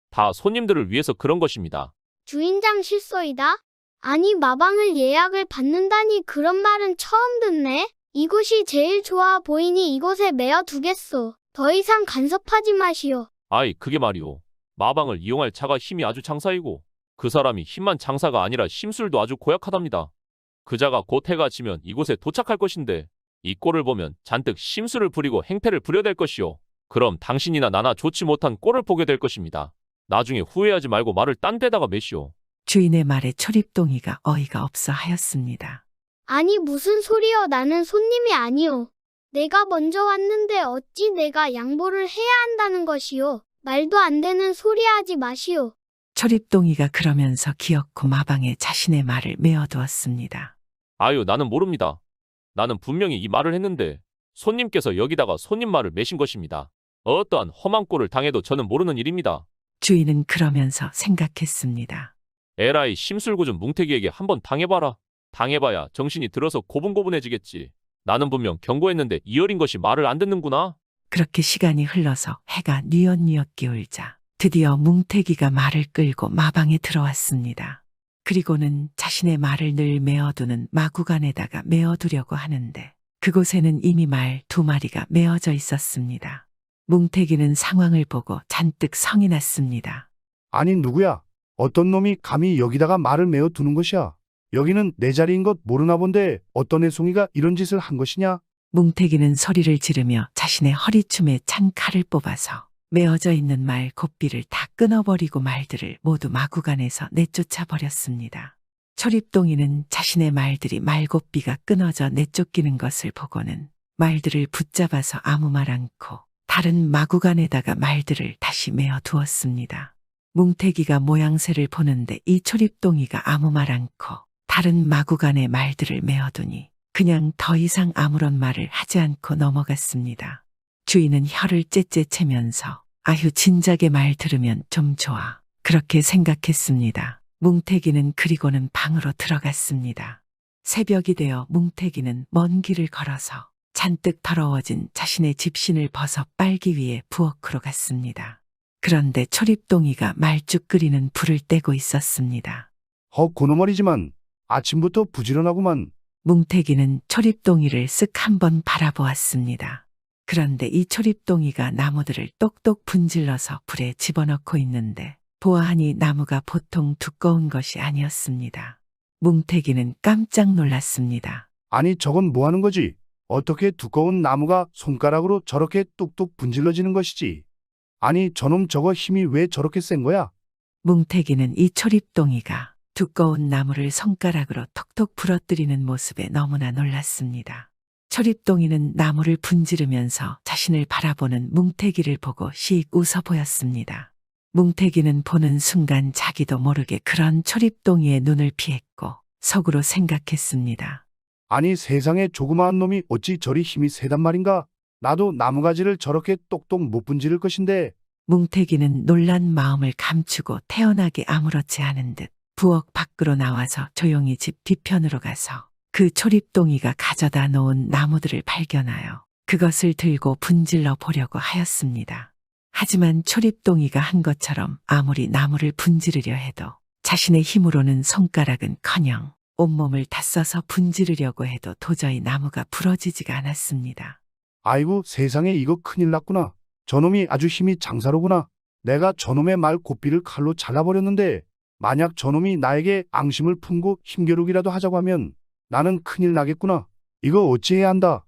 다 손님들을 위해서 그런 것입니다. 주인장 실소이다. 아니 마방을 예약을 받는다니 그런 말은 처음 듣네. 이곳이 제일 좋아 보이니 이곳에 메어 두겠소. 더 이상 간섭하지 마시오. 아이 그게 말이오. 마방을 이용할 자가 힘이 아주 장사이고 그 사람이 힘만 장사가 아니라 심술도 아주 고약하답니다. 그 자가 곧 해가 지면 이곳에 도착할 것인데 이 꼴을 보면 잔뜩 심술을 부리고 행패를 부려댈 것이오. 그럼 당신이나 나나 좋지 못한 꼴을 보게 될 것입니다. 나중에 후회하지 말고 말을 딴 데다가 매시오. 주인의 말에 초립동이가 어이가 없어 하였습니다. 아니 무슨 소리여. 나는 손님이 아니오. 내가 먼저 왔는데 어찌 내가 양보를 해야 한다는 것이오. 말도 안 되는 소리 하지 마시오. 초립동이가 그러면서 기어코 마방에 자신의 말을 메어두었습니다. 아유 나는 모릅니다. 나는 분명히 이 말을 했는데 손님께서 여기다가 손님 말을 매신 것입니다. 어떠한 험한 꼴을 당해도 저는 모르는 일입니다. 주인은 그러면서 생각했습니다. 에라이 심술궂은 뭉태기에게 한번 당해봐라. 당해봐야 정신이 들어서 고분고분해지겠지. 나는 분명 경고했는데 이 어린 것이 말을 안 듣는구나. 그렇게 시간이 흘러서 해가 뉘엿뉘엿 기울자 드디어 뭉태기가 말을 끌고 마방에 들어왔습니다. 그리고는 자신의 말을 늘 메어두는 마구간에다가 메어두려고 하는데 그곳에는 이미 말 2마리가 메어져 있었습니다. 뭉태기는 상황을 보고 잔뜩 성이 났습니다. 아니 누구야? 어떤 놈이 감히 여기다가 말을 메어 두는 것이야? 여기는 내 자리인 것 모르나 본데 어떤 애송이가 이런 짓을 한 것이냐? 뭉태기는 소리를 지르며 자신의 허리춤에 찬 칼을 뽑아서 메어져 있는 말 곱비를 다 끊어버리고 말들을 모두 마구간에서 내쫓아 버렸습니다. 초립동이는 자신의 말들이 말곱비가 끊어져 내쫓기는 것을 보고는 말들을 붙잡아서 아무 말 않고 다른 마구간에다가 말들을 다시 메어 두었습니다. 뭉태기가 모양새를 보는데 이 초립동이가 아무 말 않고 다른 마구간에 말들을 메어두니 그냥 더 이상 아무런 말을 하지 않고 넘어갔습니다. 주인은 혀를 째째채면서 아휴 진작에 말 들으면 좀 좋아. 그렇게 생각했습니다. 뭉태기는 그리고는 방으로 들어갔습니다. 새벽이 되어 뭉태기는 먼 길을 걸어서 잔뜩 더러워진 자신의 집신을 벗어 빨기 위해 부엌으로 갔습니다. 그런데 초립동이가 말죽 끓이는 불을 떼고 있었습니다. 고노머리지만 아침부터 부지런하구만. 뭉태기는 초립동이를 쓱 한번 바라보았습니다. 그런데 이 초립동이가 나무들을 똑똑 분질러서 불에 집어넣고 있는데 보아하니 나무가 보통 두꺼운 것이 아니었습니다. 뭉태기는 깜짝 놀랐습니다. 아니 저건 뭐 하는 거지? 어떻게 두꺼운 나무가 손가락으로 저렇게 뚝뚝 분질러지는 것이지? 아니 저놈 저거 힘이 왜 저렇게 센 거야? 뭉태기는 이 초립동이가 두꺼운 나무를 손가락으로 톡톡 부러뜨리는 모습에 너무나 놀랐습니다. 초립동이는 나무를 분지르면서 자신을 바라보는 뭉태기를 보고 씩 웃어 보였습니다. 뭉태기는 보는 순간 자기도 모르게 그런 초립동이의 눈을 피했고 속으로 생각했습니다. 아니 세상에 조그마한 놈이 어찌 저리 힘이 세단 말인가? 나도 나무가지를 저렇게 똑똑 못 분지를 것인데. 뭉태기는 놀란 마음을 감추고 태연하게 아무렇지 않은 듯 부엌 밖으로 나와서 조용히 집 뒤편으로 가서 그 초립동이가 가져다 놓은 나무들을 발견하여 그것을 들고 분질러 보려고 하였습니다. 하지만 초립동이가 한 것처럼 아무리 나무를 분지르려 해도 자신의 힘으로는 손가락은커녕 온몸을 다 써서 분지르려고 해도 도저히 나무가 부러지지가 않았습니다. 아이고 세상에 이거 큰일 났구나. 저놈이 아주 힘이 장사로구나. 내가 저놈의 말 곱비를 칼로 잘라버렸는데 만약 저놈이 나에게 앙심을 품고 힘겨루기라도 하자고 하면 나는 큰일 나겠구나. 이거 어찌해야 한다.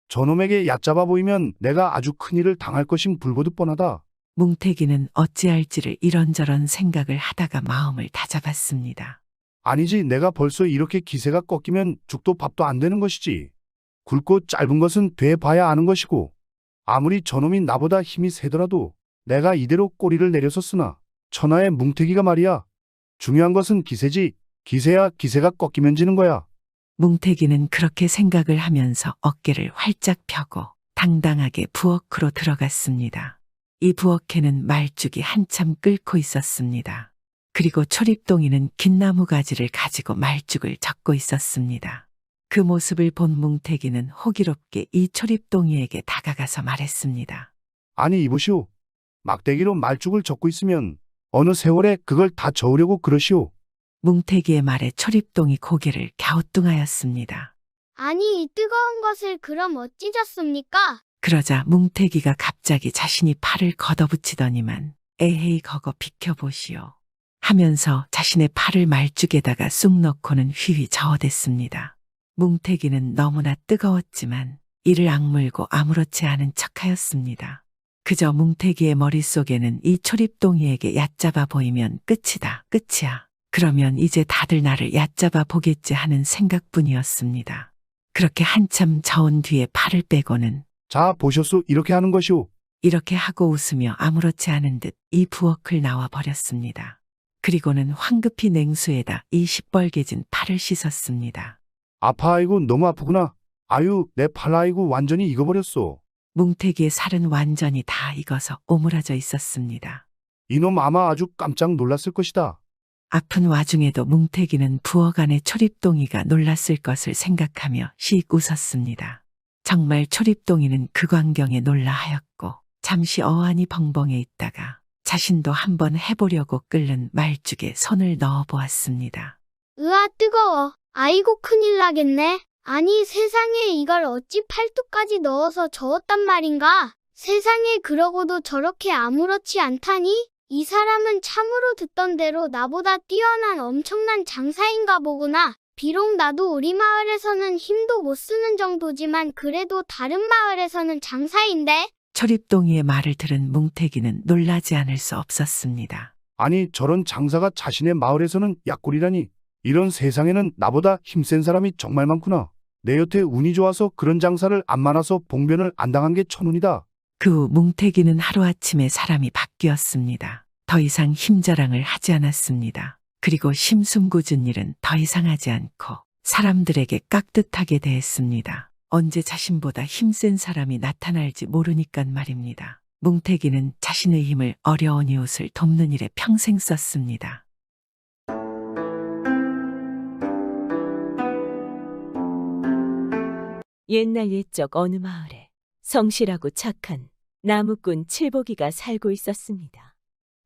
저놈에게 얕잡아 보이면 내가 아주 큰일을 당할 것임 불보듯 뻔하다. 뭉태기는 어찌할지를 이런저런 생각을 하다가 마음을 다잡았습니다. 아니지 내가 벌써 이렇게 기세가 꺾이면 죽도 밥도 안 되는 것이지. 굵고 짧은 것은 돼 봐야 아는 것이고 아무리 저놈이 나보다 힘이 세더라도 내가 이대로 꼬리를 내렸었으나 천하의 뭉태기가 말이야. 중요한 것은 기세지. 기세야 기세가 꺾이면 지는 거야. 뭉태기는 그렇게 생각을 하면서 어깨를 활짝 펴고 당당하게 부엌으로 들어갔습니다. 이 부엌에는 말죽이 한참 끓고 있었습니다. 그리고 초립동이는 긴 나무 가지를 가지고 말죽을 젓고 있었습니다. 그 모습을 본 뭉태기는 호기롭게 이 초립동이에게 다가가서 말했습니다. 아니 이보시오. 막대기로 말죽을 젓고 있으면 어느 세월에 그걸 다 저으려고 그러시오. 뭉태기의 말에 초립동이 고개를 갸우뚱하였습니다. 아니 이 뜨거운 것을 그럼 어찌 졌습니까? 그러자 뭉태기가 갑자기 자신이 팔을 걷어붙이더니만 에헤이 거거 비켜보시오 하면서 자신의 팔을 말죽에다가 쑥 넣고는 휘휘 저어댔습니다. 뭉태기는 너무나 뜨거웠지만 이를 악물고 아무렇지 않은 척하였습니다. 그저 뭉태기의 머릿속에는 이 초립동이에게 얕잡아 보이면 끝이다, 끝이야. 그러면 이제 다들 나를 얕잡아 보겠지 하는 생각뿐이었습니다. 그렇게 한참 저은 뒤에 팔을 빼고는 자 보셨소 이렇게 하는 것이오. 이렇게 하고 웃으며 아무렇지 않은 듯 이 부엌을 나와 버렸습니다. 그리고는 황급히 냉수에다 이 시뻘개진 팔을 씻었습니다. 아파 아이고 너무 아프구나. 아유, 내 팔 아이고 완전히 익어버렸어. 뭉태기의 살은 완전히 다 익어서 오므라져 있었습니다. 이놈 아마 아주 깜짝 놀랐을 것이다. 아픈 와중에도 뭉태기는 부엌 안의 초립동이가 놀랐을 것을 생각하며 씩 웃었습니다. 정말 초립동이는 그 광경에 놀라 하였고 잠시 어안이 벙벙해 있다가 자신도 한번 해보려고 끓는 말죽에 손을 넣어 보았습니다. 으아, 뜨거워. 아이고, 큰일 나겠네. 아니, 세상에 이걸 어찌 팔뚝까지 넣어서 저었단 말인가? 세상에, 그러고도 저렇게 아무렇지 않다니? 이 사람은 참으로 듣던 대로 나보다 뛰어난 엄청난 장사인가 보구나. 비록 나도 우리 마을에서는 힘도 못 쓰는 정도지만 그래도 다른 마을에서는 장사인데? 초립동이의 말을 들은 뭉태기는 놀라지 않을 수 없었습니다. 아니, 저런 장사가 자신의 마을에서는 약골이라니. 이런 세상에는 나보다 힘센 사람이 정말 많구나. 내 여태 운이 좋아서 그런 장사를 안 많아서 봉변을 안 당한 게 천운이다. 그 후 뭉태기는 하루아침에 사람이 바뀌었습니다. 더 이상 힘자랑을 하지 않았습니다. 그리고 심숨궂은 일은 더 이상 하지 않고 사람들에게 깍듯하게 대했습니다. 언제 자신보다 힘센 사람이 나타날지 모르니깐 말입니다. 뭉태기는 자신의 힘을 어려운 이웃을 돕는 일에 평생 썼습니다. 옛날 옛적 어느 마을에 성실하고 착한 나무꾼 칠복이가 살고 있었습니다.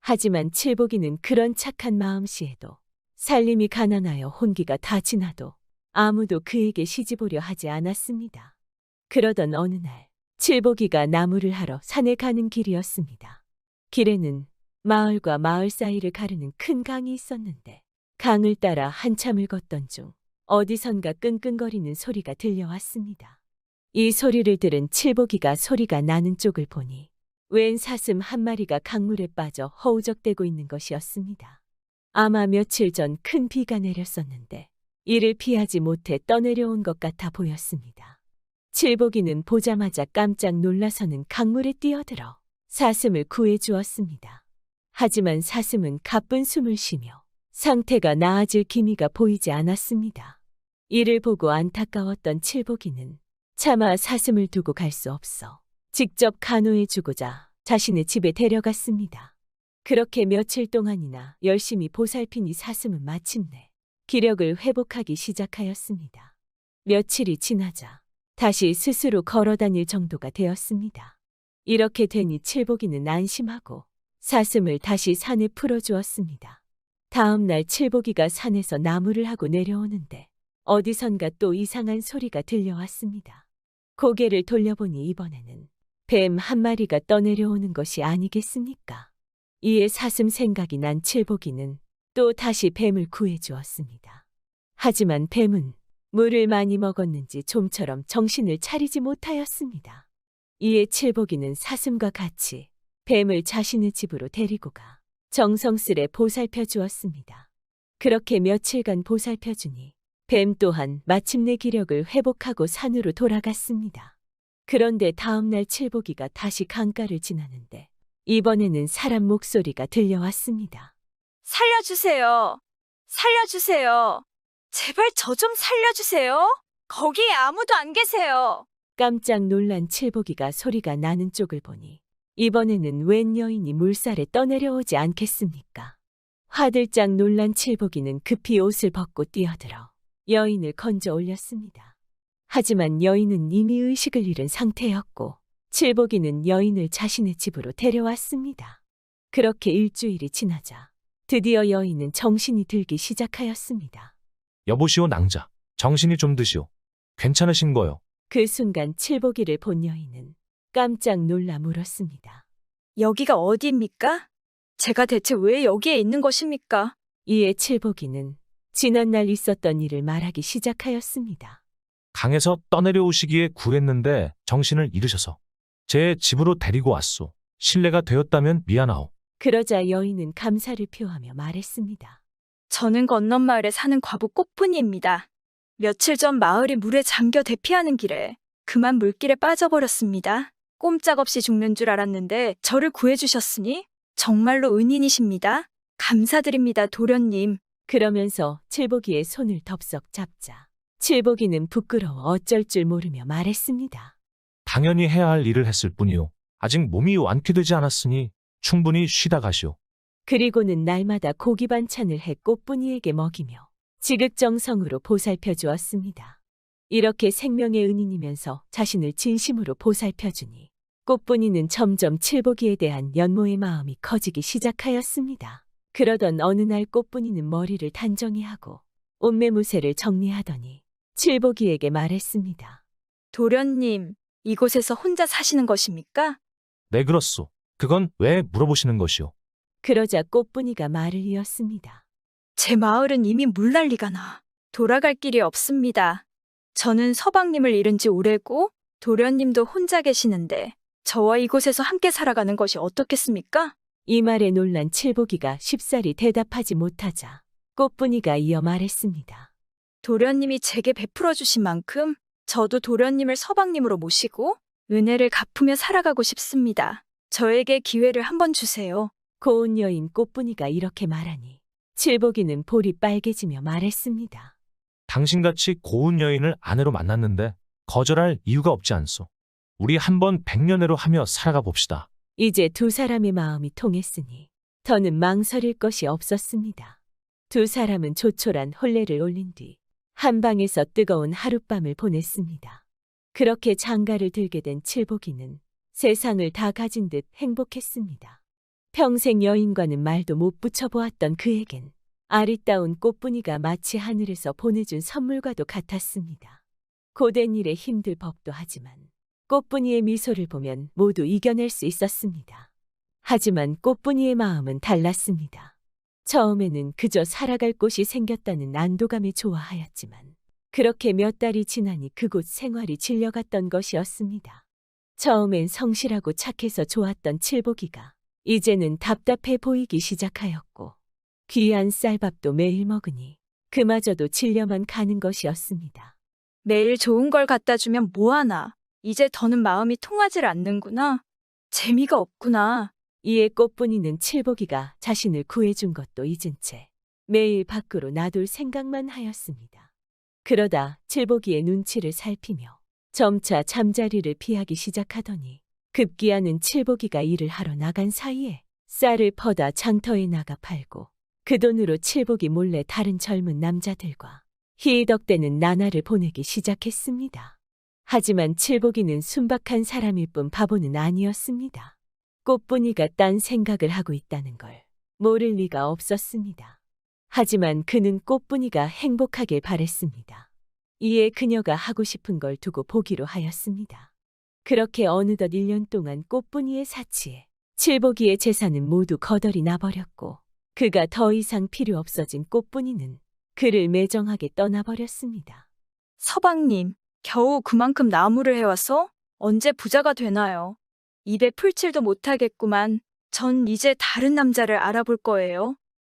하지만 칠복이는 그런 착한 마음씨에도 살림이 가난하여 혼기가 다 지나도 아무도 그에게 시집오려 하지 않았습니다. 그러던 어느 날 칠복이가 나무를 하러 산에 가는 길이었습니다. 길에는 마을과 마을 사이를 가르는 큰 강이 있었는데 강을 따라 한참을 걷던 중 어디선가 끙끙거리는 소리가 들려왔습니다. 이 소리를 들은 칠복이가 소리가 나는 쪽을 보니 웬 사슴 한 마리가 강물에 빠져 허우적대고 있는 것이었습니다. 아마 며칠 전 큰 비가 내렸었는데 이를 피하지 못해 떠내려온 것 같아 보였습니다. 칠복이는 보자마자 깜짝 놀라서는 강물에 뛰어들어 사슴을 구해 주었습니다. 하지만 사슴은 가쁜 숨을 쉬며 상태가 나아질 기미가 보이지 않았습니다. 이를 보고 안타까웠던 칠복이는 차마 사슴을 두고 갈 수 없어 직접 간호해 주고자 자신의 집에 데려갔습니다. 그렇게 며칠 동안이나 열심히 보살핀 이 사슴은 마침내 기력을 회복하기 시작하였습니다. 며칠이 지나자 다시 스스로 걸어 다닐 정도가 되었습니다. 이렇게 되니 칠복이는 안심하고 사슴을 다시 산에 풀어주었습니다. 다음 날 칠복이가 산에서 나무를 하고 내려오는데 어디선가 또 이상한 소리가 들려왔습니다. 고개를 돌려보니 이번에는 뱀 한 마리가 떠내려오는 것이 아니겠습니까? 이에 사슴 생각이 난 칠복이는 또 다시 뱀을 구해주었습니다. 하지만 뱀은 물을 많이 먹었는지 좀처럼 정신을 차리지 못하였습니다. 이에 칠복이는 사슴과 같이 뱀을 자신의 집으로 데리고 가 정성스레 보살펴 주었습니다. 그렇게 며칠간 보살펴 주니 뱀 또한 마침내 기력을 회복하고 산으로 돌아갔습니다. 그런데 다음날 칠복이가 다시 강가를 지나는데 이번에는 사람 목소리가 들려왔습니다. 살려주세요. 살려주세요. 제발 저 좀 살려주세요. 거기에 아무도 안 계세요. 깜짝 놀란 칠복이가 소리가 나는 쪽을 보니 이번에는 웬 여인이 물살에 떠내려오지 않겠습니까? 화들짝 놀란 칠복이는 급히 옷을 벗고 뛰어들어 여인을 건져 올렸습니다. 하지만 여인은 이미 의식을 잃은 상태였고 칠복이는 여인을 자신의 집으로 데려왔습니다. 그렇게 일주일이 지나자 드디어 여인은 정신이 들기 시작하였습니다. 여보시오 낭자, 정신이 좀 드시오. 괜찮으신 거요? 그 순간 칠복이를 본 여인은 깜짝 놀라 물었습니다. 여기가 어디입니까? 제가 대체 왜 여기에 있는 것입니까? 이에 칠복이는 지난날 있었던 일을 말하기 시작하였습니다. 강에서 떠내려오시기에 구했는데 정신을 잃으셔서 제 집으로 데리고 왔소. 실례가 되었다면 미안하오. 그러자 여인은 감사를 표하며 말했습니다. 저는 건넌 마을에 사는 과부 꽃분이입니다. 며칠 전 마을이 물에 잠겨 대피하는 길에 그만 물길에 빠져버렸습니다. 꼼짝없이 죽는 줄 알았는데 저를 구해주셨으니 정말로 은인이십니다. 감사드립니다, 도련님. 그러면서 칠복이의 손을 덥석 잡자 칠복이는 부끄러워 어쩔 줄 모르며 말했습니다. 당연히 해야 할 일을 했을 뿐이요. 아직 몸이 완쾌되지 않았으니 충분히 쉬다 가시오. 그리고는 날마다 고기 반찬을 해 꽃분이에게 먹이며 지극정성으로 보살펴 주었습니다. 이렇게 생명의 은인이면서 자신을 진심으로 보살펴 주니 꽃분이는 점점 칠복이에 대한 연모의 마음이 커지기 시작하였습니다. 그러던 어느 날 꽃분이는 머리를 단정히 하고 옷매무새를 정리하더니 칠복이에게 말했습니다. 도련님, 이곳에서 혼자 사시는 것입니까? 네, 그렇소. 그건 왜 물어보시는 것이오? 그러자 꽃분이가 말을 이었습니다. 제 마을은 이미 물난리가 나 돌아갈 길이 없습니다. 저는 서방님을 잃은 지 오래고 도련님도 혼자 계시는데 저와 이곳에서 함께 살아가는 것이 어떻겠습니까? 이 말에 놀란 칠복이가 쉽사리 대답하지 못하자 꽃분이가 이어 말했습니다. 도련님이 제게 베풀어 주신 만큼 저도 도련님을 서방님으로 모시고 은혜를 갚으며 살아가고 싶습니다. 저에게 기회를 한번 주세요. 고운 여인 꽃분이가 이렇게 말하니 칠복이는 볼이 빨개지며 말했습니다. 당신같이 고운 여인을 아내로 만났는데 거절할 이유가 없지 않소. 우리 한번 백년해로 하며 살아가 봅시다. 이제 두 사람의 마음이 통했으니 더는 망설일 것이 없었습니다. 두 사람은 조촐한 혼례를 올린 뒤 한방에서 뜨거운 하룻밤을 보냈습니다. 그렇게 장가를 들게 된 칠복이는 세상을 다 가진 듯 행복했습니다. 평생 여인과는 말도 못 붙여보았던 그에겐 아리따운 꽃분이가 마치 하늘에서 보내준 선물과도 같았습니다. 고된 일에 힘들 법도 하지만 꽃분이의 미소를 보면 모두 이겨낼 수 있었습니다. 하지만 꽃분이의 마음은 달랐습니다. 처음에는 그저 살아갈 곳이 생겼다는 안도감에 좋아하였지만 그렇게 몇 달이 지나니 그곳 생활이 질려갔던 것이었습니다. 처음엔 성실하고 착해서 좋았던 칠복이가 이제는 답답해 보이기 시작하였고 귀한 쌀밥도 매일 먹으니 그마저도 질려만 가는 것이었습니다. 매일 좋은 걸 갖다 주면 뭐하나. 이제 더는 마음이 통하질 않는구나. 재미가 없구나. 이에 꽃분이는 칠복이가 자신을 구해준 것도 잊은 채 매일 밖으로 놔둘 생각만 하였습니다. 그러다 칠복이의 눈치를 살피며 점차 잠자리를 피하기 시작하더니 급기야는 칠복이가 일을 하러 나간 사이에 쌀을 퍼다 장터에 나가 팔고 그 돈으로 칠복이 몰래 다른 젊은 남자들과 희덕대는 나날을 보내기 시작했습니다. 하지만 칠복이는 순박한 사람일 뿐 바보는 아니었습니다. 꽃분이가 딴 생각을 하고 있다는 걸 모를 리가 없었습니다. 하지만 그는 꽃분이가 행복하길 바랬습니다. 이에 그녀가 하고 싶은 걸 두고 보기로 하였습니다. 그렇게 어느덧 1년 동안 꽃분이의 사치에 칠복이의 재산은 모두 거덜이 나버렸고 그가 더 이상 필요 없어진 꽃분이는 그를 매정하게 떠나버렸습니다. 서방님, 겨우 그만큼 나무를 해와서 언제 부자가 되나요? 입에 풀칠도 못하겠구만. 전 이제 다른 남자를 알아볼 거예요.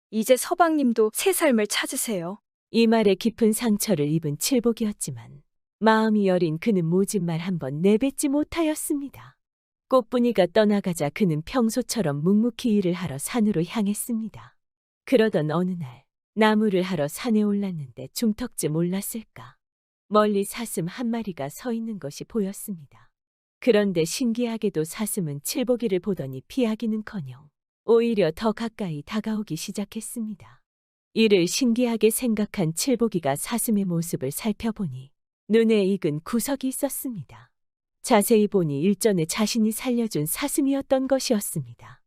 이제 서방님도 새 삶을 찾으세요. 이 말에 깊은 상처를 입은 칠복이었지만 마음이 여린 그는 모진 말 한 번 내뱉지 못하였습니다. 꽃분이가 떠나가자 그는 평소처럼 묵묵히 일을 하러 산으로 향했습니다. 그러던 어느 날 나무를 하러 산에 올랐는데 중턱쯤 올랐을까 멀리 사슴 한 마리가 서 있는 것이 보였습니다. 그런데 신기하게도 사슴은 칠복이를 보더니 피하기는커녕 오히려 더 가까이 다가오기 시작했습니다. 이를 신기하게 생각한 칠복이가 사슴의 모습을 살펴보니 눈에 익은 구석이 있었습니다. 자세히 보니 일전에 자신이 살려준 사슴이었던 것이었습니다.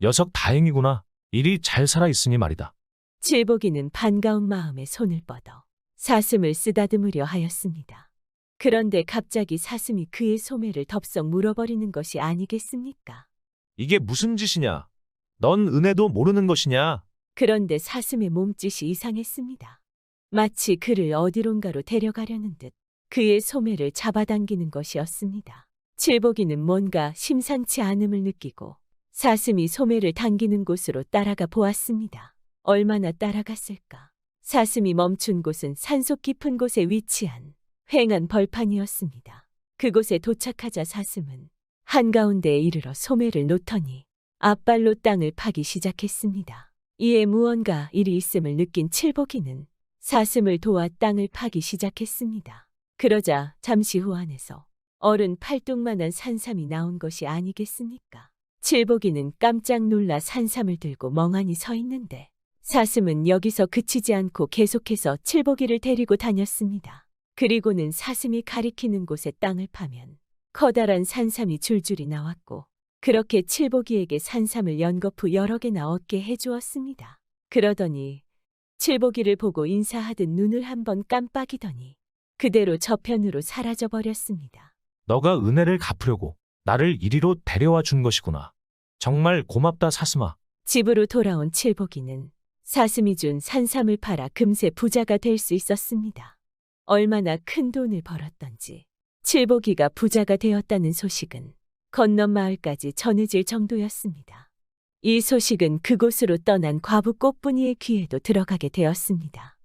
녀석 다행이구나. 일이 잘 살아있으니 말이다. 칠복이는 반가운 마음에 손을 뻗어 사슴을 쓰다듬으려 하였습니다. 그런데 갑자기 사슴이 그의 소매를 덥석 물어버리는 것이 아니겠습니까? 이게 무슨 짓이냐? 넌 은혜도 모르는 것이냐? 그런데 사슴의 몸짓이 이상했습니다. 마치 그를 어디론가로 데려가려는 듯 그의 소매를 잡아당기는 것이었습니다. 칠복이는 뭔가 심상치 않음을 느끼고 사슴이 소매를 당기는 곳으로 따라가 보았습니다. 얼마나 따라갔을까? 사슴이 멈춘 곳은 산속 깊은 곳에 위치한 휑한 벌판이었습니다. 그곳에 도착하자 사슴은 한가운데에 이르러 소매를 놓더니 앞발로 땅을 파기 시작했습니다. 이에 무언가 일이 있음을 느낀 칠복이는 사슴을 도와 땅을 파기 시작했습니다. 그러자 잠시 후 안에서 어른 팔뚝만한 산삼이 나온 것이 아니겠습니까? 칠복이는 깜짝 놀라 산삼을 들고 멍하니 서 있는데 사슴은 여기서 그치지 않고 계속해서 칠복이를 데리고 다녔습니다. 그리고는 사슴이 가리키는 곳에 땅을 파면 커다란 산삼이 줄줄이 나왔고 그렇게 칠복이에게 산삼을 연거푸 여러 개나 얻게 해주었습니다. 그러더니 칠복이를 보고 인사하듯 눈을 한번 깜빡이더니 그대로 저편으로 사라져버렸습니다. 너가 은혜를 갚으려고 나를 이리로 데려와 준 것이구나. 정말 고맙다 사슴아. 집으로 돌아온 칠복이는 사슴이 준 산삼을 팔아 금세 부자가 될 수 있었습니다. 얼마나 큰 돈을 벌었던지 칠복이가 부자가 되었다는 소식은 건넌 마을까지 전해질 정도였습니다. 이 소식은 그곳으로 떠난 과부 꽃분이의 귀에도 들어가게 되었습니다.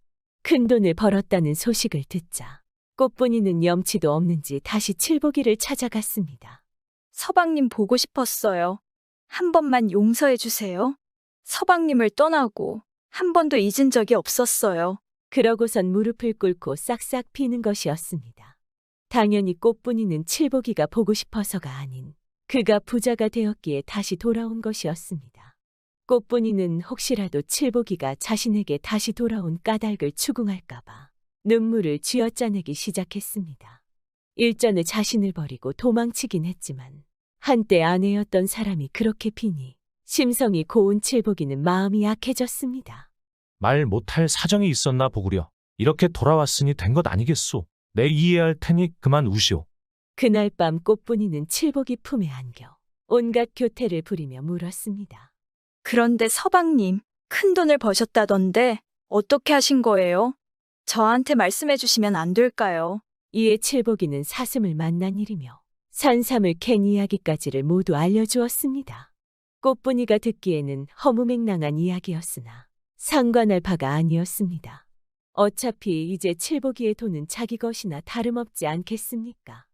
큰 돈을 벌었다는 소식을 듣자 꽃분이는 염치도 없는지 다시 칠복이를 찾아갔습니다. 서방님 보고 싶었어요. 한 번만 용서해 주세요. 서방님을 떠나고 한 번도 잊은 적이 없었어요. 그러고선 무릎을 꿇고 싹싹 피는 것이었습니다. 당연히 꽃분이는 칠복이가 보고 싶어서가 아닌 그가 부자가 되었기에 다시 돌아온 것이었습니다. 꽃분이는 혹시라도 칠복이가 자신에게 다시 돌아온 까닭을 추궁할까봐 눈물을 쥐어짜내기 시작했습니다. 일전에 자신을 버리고 도망치긴 했지만 한때 아내였던 사람이 그렇게 피니 심성이 고운 칠복이는 마음이 약해졌습니다. 말 못할 사정이 있었나 보구려. 이렇게 돌아왔으니 된 것 아니겠소. 내 이해할 테니 그만 우시오. 그날 밤 꽃분이는 칠복이 품에 안겨 온갖 교태를 부리며 물었습니다. 그런데 서방님, 큰 돈을 버셨다던데 어떻게 하신 거예요? 저한테 말씀해 주시면 안 될까요? 이에 칠복이는 사슴을 만난 일이며 산삼을 캔 이야기까지를 모두 알려주었습니다. 꽃분이가 듣기에는 허무맹랑한 이야기였으나 상관할 바가 아니었습니다. 어차피 이제 칠복이의 돈은 자기 것이나 다름없지 않겠습니까?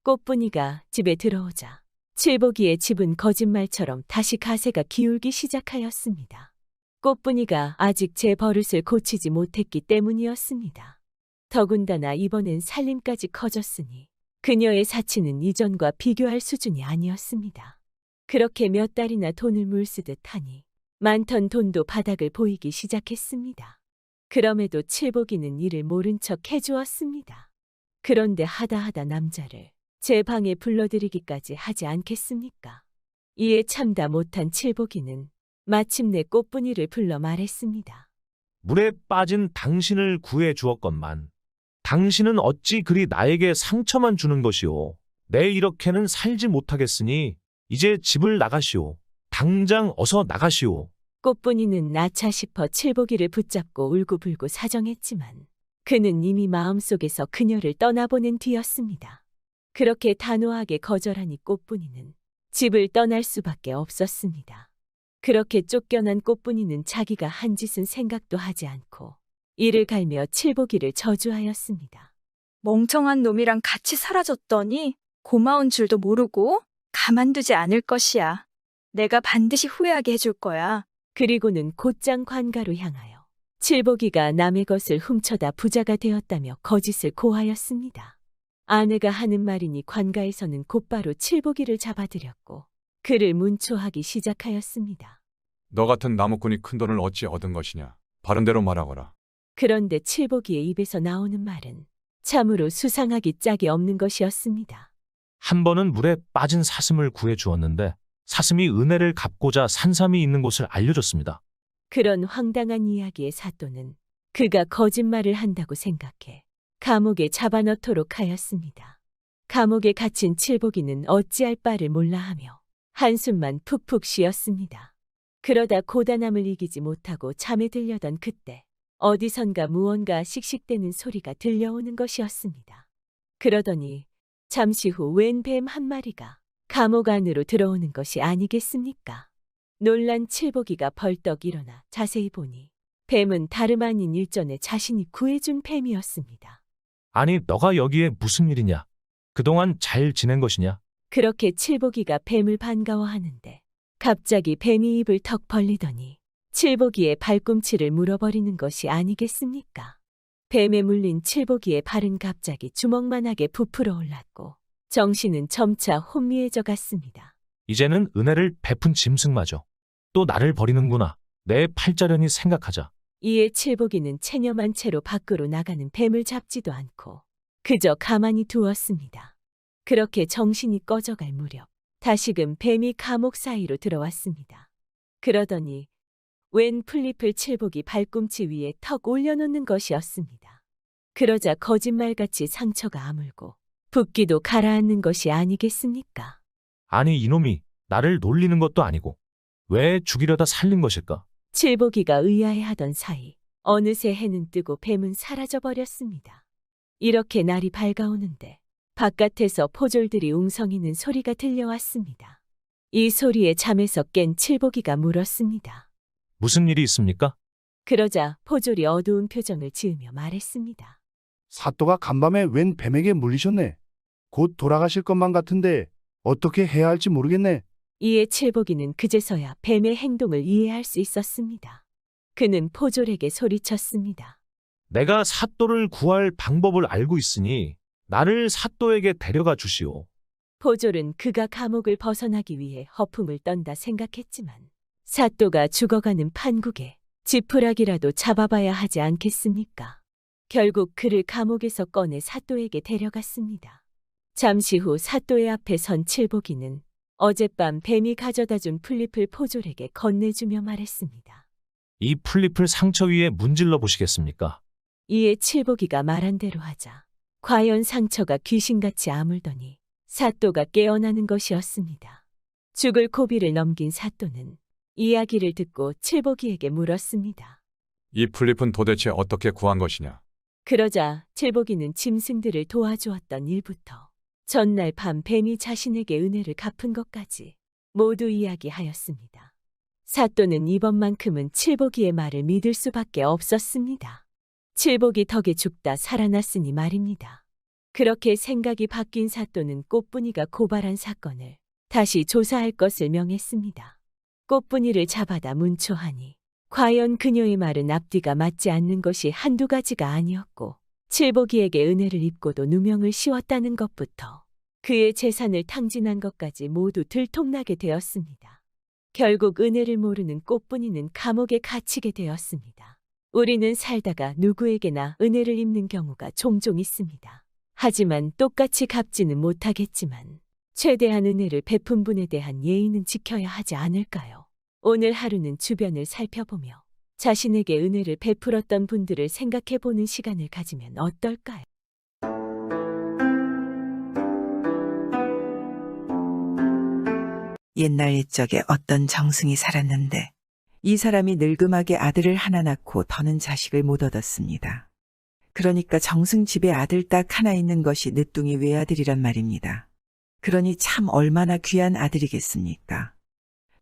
꽃분이가 집에 들어오자 칠복이의 집은 거짓말처럼 다시 가세가 기울기 시작하였습니다. 꽃분이가 아직 제 버릇을 고치지 못했기 때문이었습니다. 더군다나 이번엔 살림까지 커졌으니 그녀의 사치는 이전과 비교할 수준이 아니었습니다. 그렇게 몇 달이나 돈을 물쓰듯 하니 많던 돈도 바닥을 보이기 시작했습니다. 그럼에도 칠복이는 이를 모른 척 해주었습니다. 그런데 하다 남자를 제 방에 불러들이기까지 하지 않겠습니까? 이에 참다 못한 칠복이는 마침내 꽃분이를 불러 말했습니다. 물에 빠진 당신을 구해 주었건만 당신은 어찌 그리 나에게 상처만 주는 것이오. 내 이렇게는 살지 못하겠으니 이제 집을 나가시오. 당장 어서 나가시오. 꽃분이는 나차 싶어 칠복이를 붙잡고 울고불고 사정했지만 그는 이미 마음속에서 그녀를 떠나보낸 뒤였습니다. 그렇게 단호하게 거절하니 꽃분이는 집을 떠날 수밖에 없었습니다. 그렇게 쫓겨난 꽃분이는 자기가 한 짓은 생각도 하지 않고 이를 갈며 칠복이를 저주하였습니다. 멍청한 놈이랑 같이 사라졌더니 고마운 줄도 모르고 가만두지 않을 것이야. 내가 반드시 후회하게 해줄 거야. 그리고는 곧장 관가로 향하여 칠복이가 남의 것을 훔쳐다 부자가 되었다며 거짓을 고하였습니다. 아내가 하는 말이니 관가에서는 곧바로 칠복이를 잡아들였고 그를 문초하기 시작하였습니다. 너 같은 나무꾼이 큰 돈을 어찌 얻은 것이냐. 바른대로 말하거라. 그런데 칠복이의 입에서 나오는 말은 참으로 수상하기 짝이 없는 것이었습니다. 한 번은 물에 빠진 사슴을 구해 주었는데 사슴이 은혜를 갚고자 산삼이 있는 곳을 알려줬습니다. 그런 황당한 이야기의 사또는 그가 거짓말을 한다고 생각해 감옥에 잡아넣도록 하였습니다. 감옥에 갇힌 칠복이는 어찌할 바를 몰라하며 한숨만 푹푹 쉬었습니다. 그러다 고단함을 이기지 못하고 잠에 들려던 그때 어디선가 무언가 씩씩대는 소리가 들려오는 것이었습니다. 그러더니 잠시 후 웬 뱀 한 마리가 감옥 안으로 들어오는 것이 아니겠습니까? 놀란 칠복이가 벌떡 일어나 자세히 보니 뱀은 다름 아닌 일전에 자신이 구해준 뱀이었습니다. 아니 너가 여기에 무슨 일이냐? 그동안 잘 지낸 것이냐? 그렇게 칠복이가 뱀을 반가워하는데 갑자기 뱀이 입을 턱 벌리더니 칠복이의 발꿈치를 물어버리는 것이 아니겠습니까? 뱀에 물린 칠복이의 발은 갑자기 주먹만하게 부풀어 올랐고 정신은 점차 혼미해져 갔습니다. 이제는 은혜를 베푼 짐승마저 또 나를 버리는구나. 내 팔자련이 생각하자. 이에 칠복이는 체념한 채로 밖으로 나가는 뱀을 잡지도 않고 그저 가만히 두었습니다. 그렇게 정신이 꺼져갈 무렵 다시금 뱀이 감옥 사이로 들어왔습니다. 그러더니 웬 풀잎을 칠복이 발꿈치 위에 턱 올려놓는 것이었습니다. 그러자 거짓말같이 상처가 아물고 붓기도 가라앉는 것이 아니겠습니까? 아니 이놈이 나를 놀리는 것도 아니고 왜 죽이려다 살린 것일까? 칠복이가 의아해하던 사이 어느새 해는 뜨고 뱀은 사라져 버렸습니다. 이렇게 날이 밝아오는데 바깥에서 포졸들이 웅성이는 소리가 들려왔습니다. 이 소리에 잠에서 깬 칠복이가 물었습니다. 무슨 일이 있습니까? 그러자 포졸이 어두운 표정을 지으며 말했습니다. 사또가 간밤에 웬 뱀에게 물리셨네. 곧 돌아가실 것만 같은데 어떻게 해야 할지 모르겠네. 이에 칠복이는 그제서야 뱀의 행동을 이해할 수 있었습니다. 그는 포졸에게 소리쳤습니다. 내가 사또를 구할 방법을 알고 있으니 나를 사또에게 데려가 주시오. 포졸은 그가 감옥을 벗어나기 위해 허풍을 떤다 생각했지만 사또가 죽어가는 판국에 지푸라기라도 잡아봐야 하지 않겠습니까? 결국 그를 감옥에서 꺼내 사또에게 데려갔습니다. 잠시 후 사또의 앞에 선 칠복이는 어젯밤 뱀이 가져다준 풀잎을 포졸에게 건네주며 말했습니다. 이 풀잎을 상처 위에 문질러 보시겠습니까? 이에 칠복이가 말한 대로 하자 과연 상처가 귀신같이 아물더니 사또가 깨어나는 것이었습니다. 죽을 고비를 넘긴 사또는 이야기를 듣고 칠복이에게 물었습니다. 이 풀잎은 도대체 어떻게 구한 것이냐? 그러자 칠복이는 짐승들을 도와주었던 일부터 전날 밤 뱀이 자신에게 은혜를 갚은 것까지 모두 이야기하였습니다. 사또는 이번만큼은 칠복이의 말을 믿을 수밖에 없었습니다. 칠복이 덕에 죽다 살아났으니 말입니다. 그렇게 생각이 바뀐 사또는 꽃분이가 고발한 사건을 다시 조사할 것을 명했습니다. 꽃분이를 잡아다 문초하니 과연 그녀의 말은 앞뒤가 맞지 않는 것이 한두 가지가 아니었고 칠복이에게 은혜를 입고도 누명을 씌웠다는 것부터 그의 재산을 탕진한 것까지 모두 들통나게 되었습니다. 결국 은혜를 모르는 꽃분이는 감옥에 갇히게 되었습니다. 우리는 살다가 누구에게나 은혜를 입는 경우가 종종 있습니다. 하지만 똑같이 갚지는 못하겠지만 최대한 은혜를 베푼 분에 대한 예의는 지켜야 하지 않을까요? 오늘 하루는 주변을 살펴보며 자신에게 은혜를 베풀었던 분들을 생각해보는 시간을 가지면 어떨까요? 옛날 옛적에 어떤 정승이 살았는데 이 사람이 늙음하게 아들을 하나 낳고 더는 자식을 못 얻었습니다. 그러니까 정승 집에 아들 딱 하나 있는 것이 늦둥이 외아들이란 말입니다. 그러니 참 얼마나 귀한 아들이겠습니까?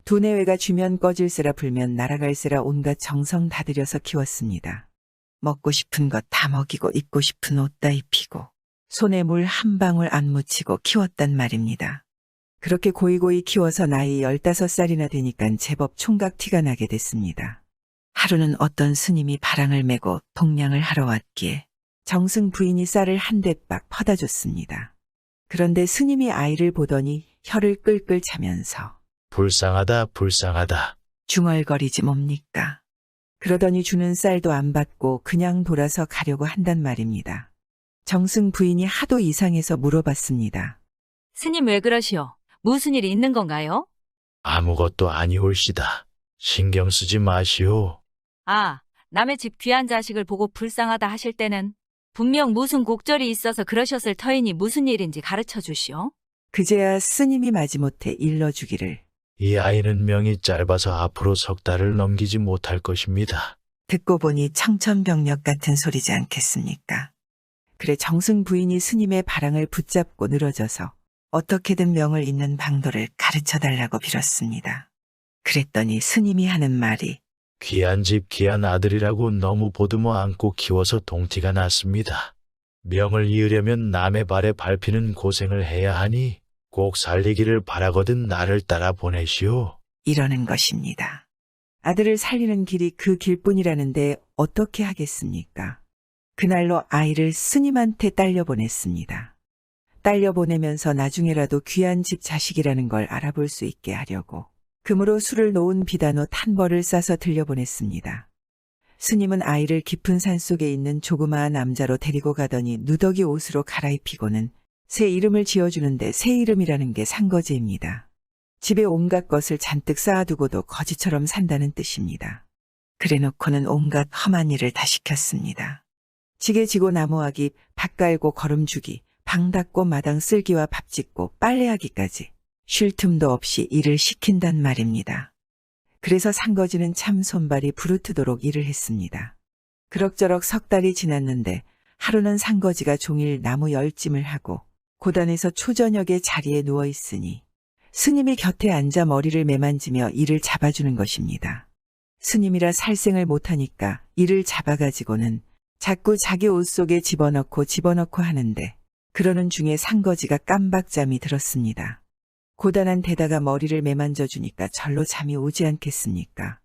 두뇌외가 주면 꺼질세라 불면 날아갈세라 온갖 정성 다 들여서 키웠습니다. 먹고 싶은 것 다 먹이고 입고 싶은 옷 다 입히고 손에 물 한 방울 안 묻히고 키웠단 말입니다. 그렇게 고이고이 키워서 나이 15살이나 되니까 제법 총각 티가 나게 됐습니다. 하루는 어떤 스님이 바랑을 메고 동냥을 하러 왔기에 정승 부인이 쌀을 한 대박 퍼다 줬습니다. 그런데 스님이 아이를 보더니 혀를 끌끌 차면서 불쌍하다, 불쌍하다. 중얼거리지 뭡니까? 그러더니 주는 쌀도 안 받고 그냥 돌아서 가려고 한단 말입니다. 정승 부인이 하도 이상해서 물어봤습니다. 스님 왜 그러시오? 무슨 일이 있는 건가요? 아무것도 아니올시다. 신경 쓰지 마시오. 아, 남의 집 귀한 자식을 보고 불쌍하다 하실 때는 분명 무슨 곡절이 있어서 그러셨을 터이니 무슨 일인지 가르쳐 주시오. 그제야 스님이 마지못해 일러주기를. 이 아이는 명이 짧아서 앞으로 3달을 넘기지 못할 것입니다. 듣고 보니 청천벽력 같은 소리지 않겠습니까? 그래 정승 부인이 스님의 바랑을 붙잡고 늘어져서 어떻게든 명을 잇는 방도를 가르쳐달라고 빌었습니다. 그랬더니 스님이 하는 말이 귀한 집 귀한 아들이라고 너무 보듬어 안고 키워서 동티가 났습니다. 명을 이으려면 남의 발에 밟히는 고생을 해야 하니 꼭 살리기를 바라거든 나를 따라 보내시오. 이러는 것입니다. 아들을 살리는 길이 그 길뿐이라는데 어떻게 하겠습니까? 그날로 아이를 스님한테 딸려보냈습니다. 딸려보내면서 나중에라도 귀한 집 자식이라는 걸 알아볼 수 있게 하려고 금으로 술을 놓은 비단옷 한 벌을 싸서 들려보냈습니다. 스님은 아이를 깊은 산속에 있는 조그마한 남자로 데리고 가더니 누더기 옷으로 갈아입히고는 새 이름을 지어주는데 새 이름이라는 게 산거지입니다. 집에 온갖 것을 잔뜩 쌓아두고도 거지처럼 산다는 뜻입니다. 그래놓고는 온갖 험한 일을 다 시켰습니다. 지게 지고 나무하기, 밭 갈고 거름 주기, 방 닦고 마당 쓸기와 밥 짓고 빨래하기까지 쉴 틈도 없이 일을 시킨단 말입니다. 그래서 산거지는 참 손발이 부르트도록 일을 했습니다. 그럭저럭 석 달이 지났는데 하루는 산거지가 종일 나무 열짐을 하고 고단에서 초저녁에 자리에 누워 있으니 스님이 곁에 앉아 머리를 매만지며 이를 잡아주는 것입니다. 스님이라 살생을 못하니까 이를 잡아가지고는 자꾸 자기 옷 속에 집어넣고 하는데 그러는 중에 산거지가 깜박잠이 들었습니다. 고단한 데다가 머리를 매만져주니까 절로 잠이 오지 않겠습니까?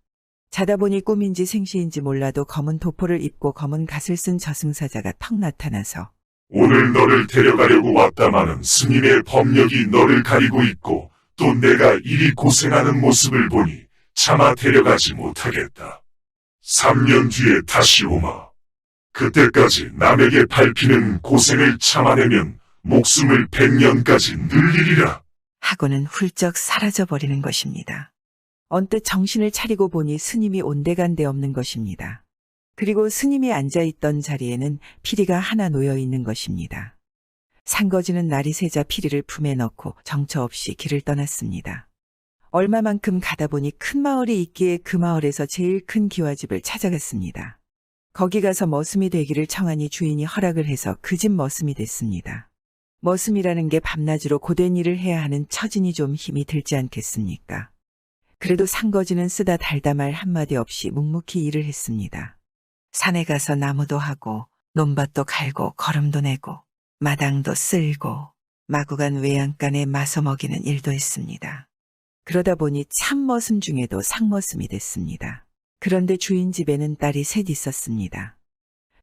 자다 보니 꿈인지 생시인지 몰라도 검은 도포를 입고 검은 갓을 쓴 저승사자가 턱 나타나서 오늘 너를 데려가려고 왔다마는 스님의 법력이 너를 가리고 있고 또 내가 이리 고생하는 모습을 보니 차마 데려가지 못하겠다. 3년 뒤에 다시 오마. 그때까지 남에게 밟히는 고생을 참아내면 목숨을 100년까지 늘리리라. 하고는 훌쩍 사라져버리는 것입니다. 언뜻 정신을 차리고 보니 스님이 온데간데 없는 것입니다. 그리고 스님이 앉아있던 자리에는 피리가 하나 놓여 있는 것입니다. 산거지는 날이 새자 피리를 품에 넣고 정처 없이 길을 떠났습니다. 얼마만큼 가다 보니 큰 마을이 있기에 그 마을에서 제일 큰 기와집을 찾아갔습니다. 거기 가서 머슴이 되기를 청하니 주인이 허락을 해서 그 집 머슴이 됐습니다. 머슴이라는 게 밤낮으로 고된 일을 해야 하는 처지니 좀 힘이 들지 않겠습니까? 그래도 산거지는 쓰다 달다 말 한마디 없이 묵묵히 일을 했습니다. 산에 가서 나무도 하고 논밭도 갈고 거름도 내고 마당도 쓸고 마구간 외양간에 마서 먹이는 일도 했습니다. 그러다 보니 참머슴 중에도 상머슴이 됐습니다. 그런데 주인 집에는 딸이 셋 있었습니다.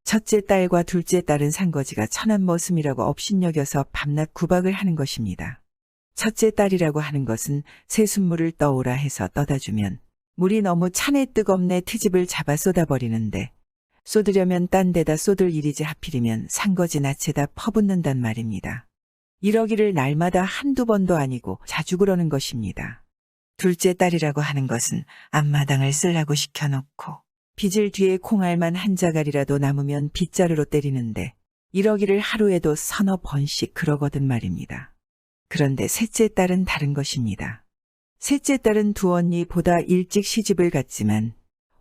첫째 딸과 둘째 딸은 산거지가 천한 머슴이라고 업신여겨서 밤낮 구박을 하는 것입니다. 첫째 딸이라고 하는 것은 새순물을 떠오라 해서 떠다주면 물이 너무 차내 뜨겁네 트집을 잡아 쏟아버리는데 쏟으려면 딴 데다 쏟을 일이지 하필이면 산거지 낯에다 퍼붓는단 말입니다. 이러기를 날마다 한두 번도 아니고 자주 그러는 것입니다. 둘째 딸이라고 하는 것은 앞마당을 쓰려고 시켜놓고 빚을 뒤에 콩알만 한 자갈이라도 남으면 빗자루로 때리는데 이러기를 하루에도 서너 번씩 그러거든 말입니다. 그런데 셋째 딸은 다른 것입니다. 셋째 딸은 두 언니보다 일찍 시집을 갔지만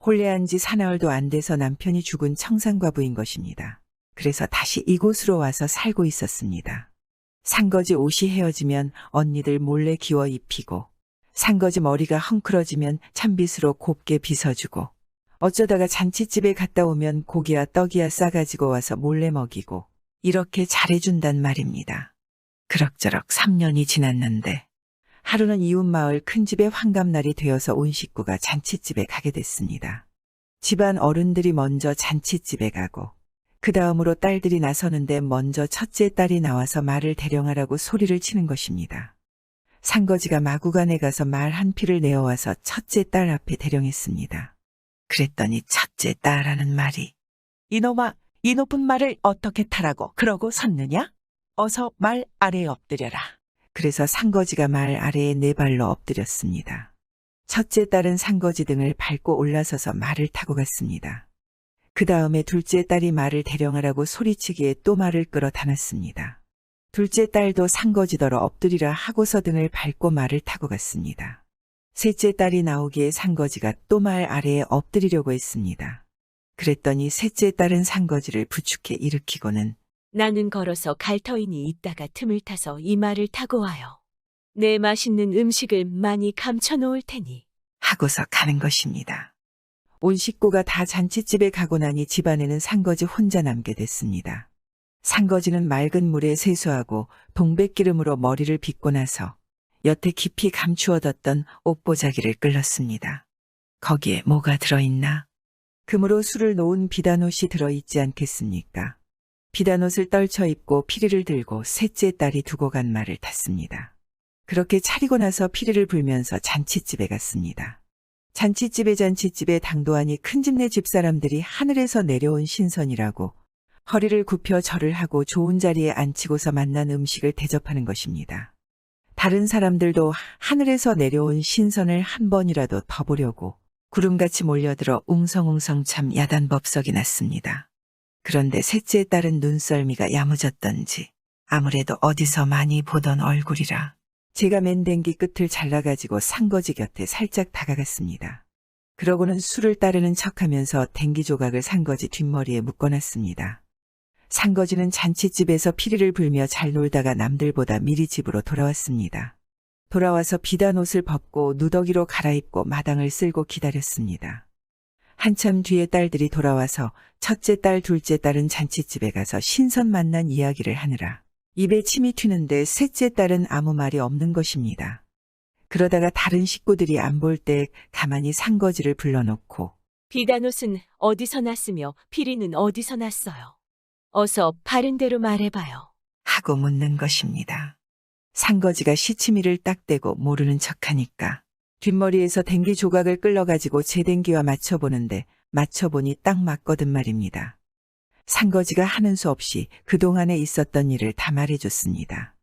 혼례한 지 사나흘도 안 돼서 남편이 죽은 청산과부인 것입니다. 그래서 다시 이곳으로 와서 살고 있었습니다. 산거지 옷이 헤어지면 언니들 몰래 기워 입히고 산거지 머리가 헝클어지면 찬빗으로 곱게 빗어주고 어쩌다가 잔치집에 갔다 오면 고기야 떡이야 싸가지고 와서 몰래 먹이고 이렇게 잘해준단 말입니다. 그럭저럭 3년이 지났는데 하루는 이웃마을 큰 집의 환갑날이 되어서 온 식구가 잔치집에 가게 됐습니다. 집안 어른들이 먼저 잔치집에 가고 그 다음으로 딸들이 나서는데 먼저 첫째 딸이 나와서 말을 대령하라고 소리를 치는 것입니다. 산거지가 마구간에 가서 말 한 피를 내어와서 첫째 딸 앞에 대령했습니다. 그랬더니 첫째 딸하는 말이 이놈아, 이 높은 말을 어떻게 타라고 그러고 섰느냐? 어서 말 아래에 엎드려라. 그래서 산거지가 말 아래에 네 발로 엎드렸습니다. 첫째 딸은 산거지 등을 밟고 올라서서 말을 타고 갔습니다. 그 다음에 둘째 딸이 말을 대령하라고 소리치기에 또 말을 끌어 다녔습니다. 둘째 딸도 산거지더러 엎드리라 하고서 등을 밟고 말을 타고 갔습니다. 셋째 딸이 나오기에 산거지가 또 말 아래에 엎드리려고 했습니다. 그랬더니 셋째 딸은 산거지를 부축해 일으키고는 나는 걸어서 갈터인이 있다가 틈을 타서 이 말을 타고 와요. 내 맛있는 음식을 많이 감춰놓을 테니. 하고서 가는 것입니다. 온 식구가 다 잔치집에 가고 나니 집안에는 산거지 혼자 남게 됐습니다. 산거지는 맑은 물에 세수하고 동백기름으로 머리를 빗고 나서 여태 깊이 감추어뒀던 옷보자기를 끌렀습니다. 거기에 뭐가 들어있나? 금으로 술을 놓은 비단옷이 들어있지 않겠습니까? 비단옷을 떨쳐 입고 피리를 들고 셋째 딸이 두고 간 말을 탔습니다. 그렇게 차리고 나서 피리를 불면서 잔치집에 갔습니다. 잔치집에 당도하니 큰 집네 집사람들이 하늘에서 내려온 신선이라고 허리를 굽혀 절을 하고 좋은 자리에 앉히고서 만난 음식을 대접하는 것입니다. 다른 사람들도 하늘에서 내려온 신선을 한 번이라도 더 보려고 구름같이 몰려들어 웅성웅성 참 야단법석이 났습니다. 그런데 셋째 딸은 눈썰미가 야무졌던지 아무래도 어디서 많이 보던 얼굴이라 제가 맨댕기 끝을 잘라가지고 상거지 곁에 살짝 다가갔습니다. 그러고는 술을 따르는 척하면서 댕기 조각을 상거지 뒷머리에 묶어놨습니다. 상거지는 잔치집에서 피리를 불며 잘 놀다가 남들보다 미리 집으로 돌아왔습니다. 돌아와서 비단옷을 벗고 누더기로 갈아입고 마당을 쓸고 기다렸습니다. 한참 뒤에 딸들이 돌아와서 첫째 딸, 둘째 딸은 잔치집에 가서 신선 만난 이야기를 하느라 입에 침이 튀는데 셋째 딸은 아무 말이 없는 것입니다. 그러다가 다른 식구들이 안 볼 때 가만히 상거지를 불러놓고 비단옷은 어디서 났으며 피리는 어디서 났어요? 어서 바른 대로 말해봐요. 하고 묻는 것입니다. 상거지가 시치미를 딱 대고 모르는 척하니까 뒷머리에서 댕기 조각을 끌러가지고 제 댕기와 맞춰보는데 맞춰보니 딱 맞거든 말입니다. 상거지가 하는 수 없이 그동안에 있었던 일을 다 말해줬습니다.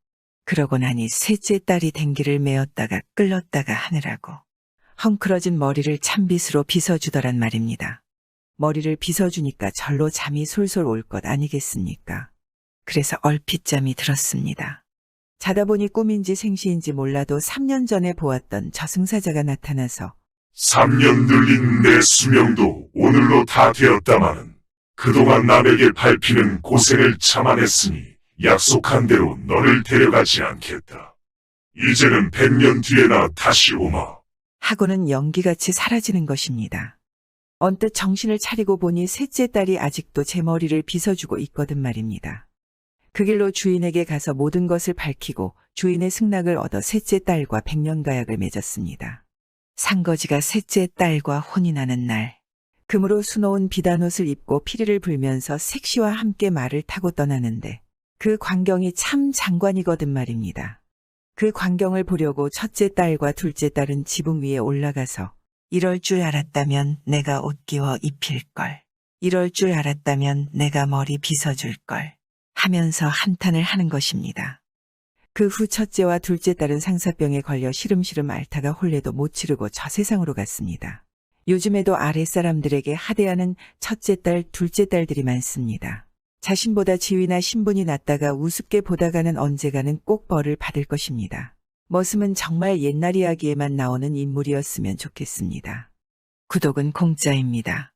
그러고 나니 셋째 딸이 댕기를 메었다가 끌렀다가 하느라고 헝클어진 머리를 찬빗으로 빗어주더란 말입니다. 머리를 빗어주니까 절로 잠이 솔솔 올 것 아니겠습니까? 그래서 얼핏 잠이 들었습니다. 자다 보니 꿈인지 생시인지 몰라도 3년 전에 보았던 저승사자가 나타나서 3년 늘린 내 수명도 오늘로 다 되었다마는 그동안 남에게 밟히는 고생을 참아냈으니 약속한 대로 너를 데려가지 않겠다. 이제는 100년 뒤에나 다시 오마. 하고는 연기같이 사라지는 것입니다. 언뜻 정신을 차리고 보니 셋째 딸이 아직도 제 머리를 빗어주고 있거든 말입니다. 그 길로 주인에게 가서 모든 것을 밝히고 주인의 승낙을 얻어 셋째 딸과 백년가약을 맺었습니다. 상거지가 셋째 딸과 혼이 나는 날, 금으로 수놓은 비단옷을 입고 피리를 불면서 색시와 함께 말을 타고 떠나는데 그 광경이 참 장관이거든 말입니다. 그 광경을 보려고 첫째 딸과 둘째 딸은 지붕 위에 올라가서 이럴 줄 알았다면 내가 옷 끼워 입힐걸. 이럴 줄 알았다면 내가 머리 빗어줄걸. 하면서 한탄을 하는 것입니다. 그 후 첫째와 둘째 딸은 상사병에 걸려 시름시름 앓다가 혼례도 못 치르고 저 세상으로 갔습니다. 요즘에도 아랫사람들에게 하대하는 첫째 딸, 둘째 딸들이 많습니다. 자신보다 지위나 신분이 낮다가 우습게 보다가는 언젠가는 꼭 벌을 받을 것입니다. 머슴은 정말 옛날 이야기에만 나오는 인물이었으면 좋겠습니다. 구독은 공짜입니다.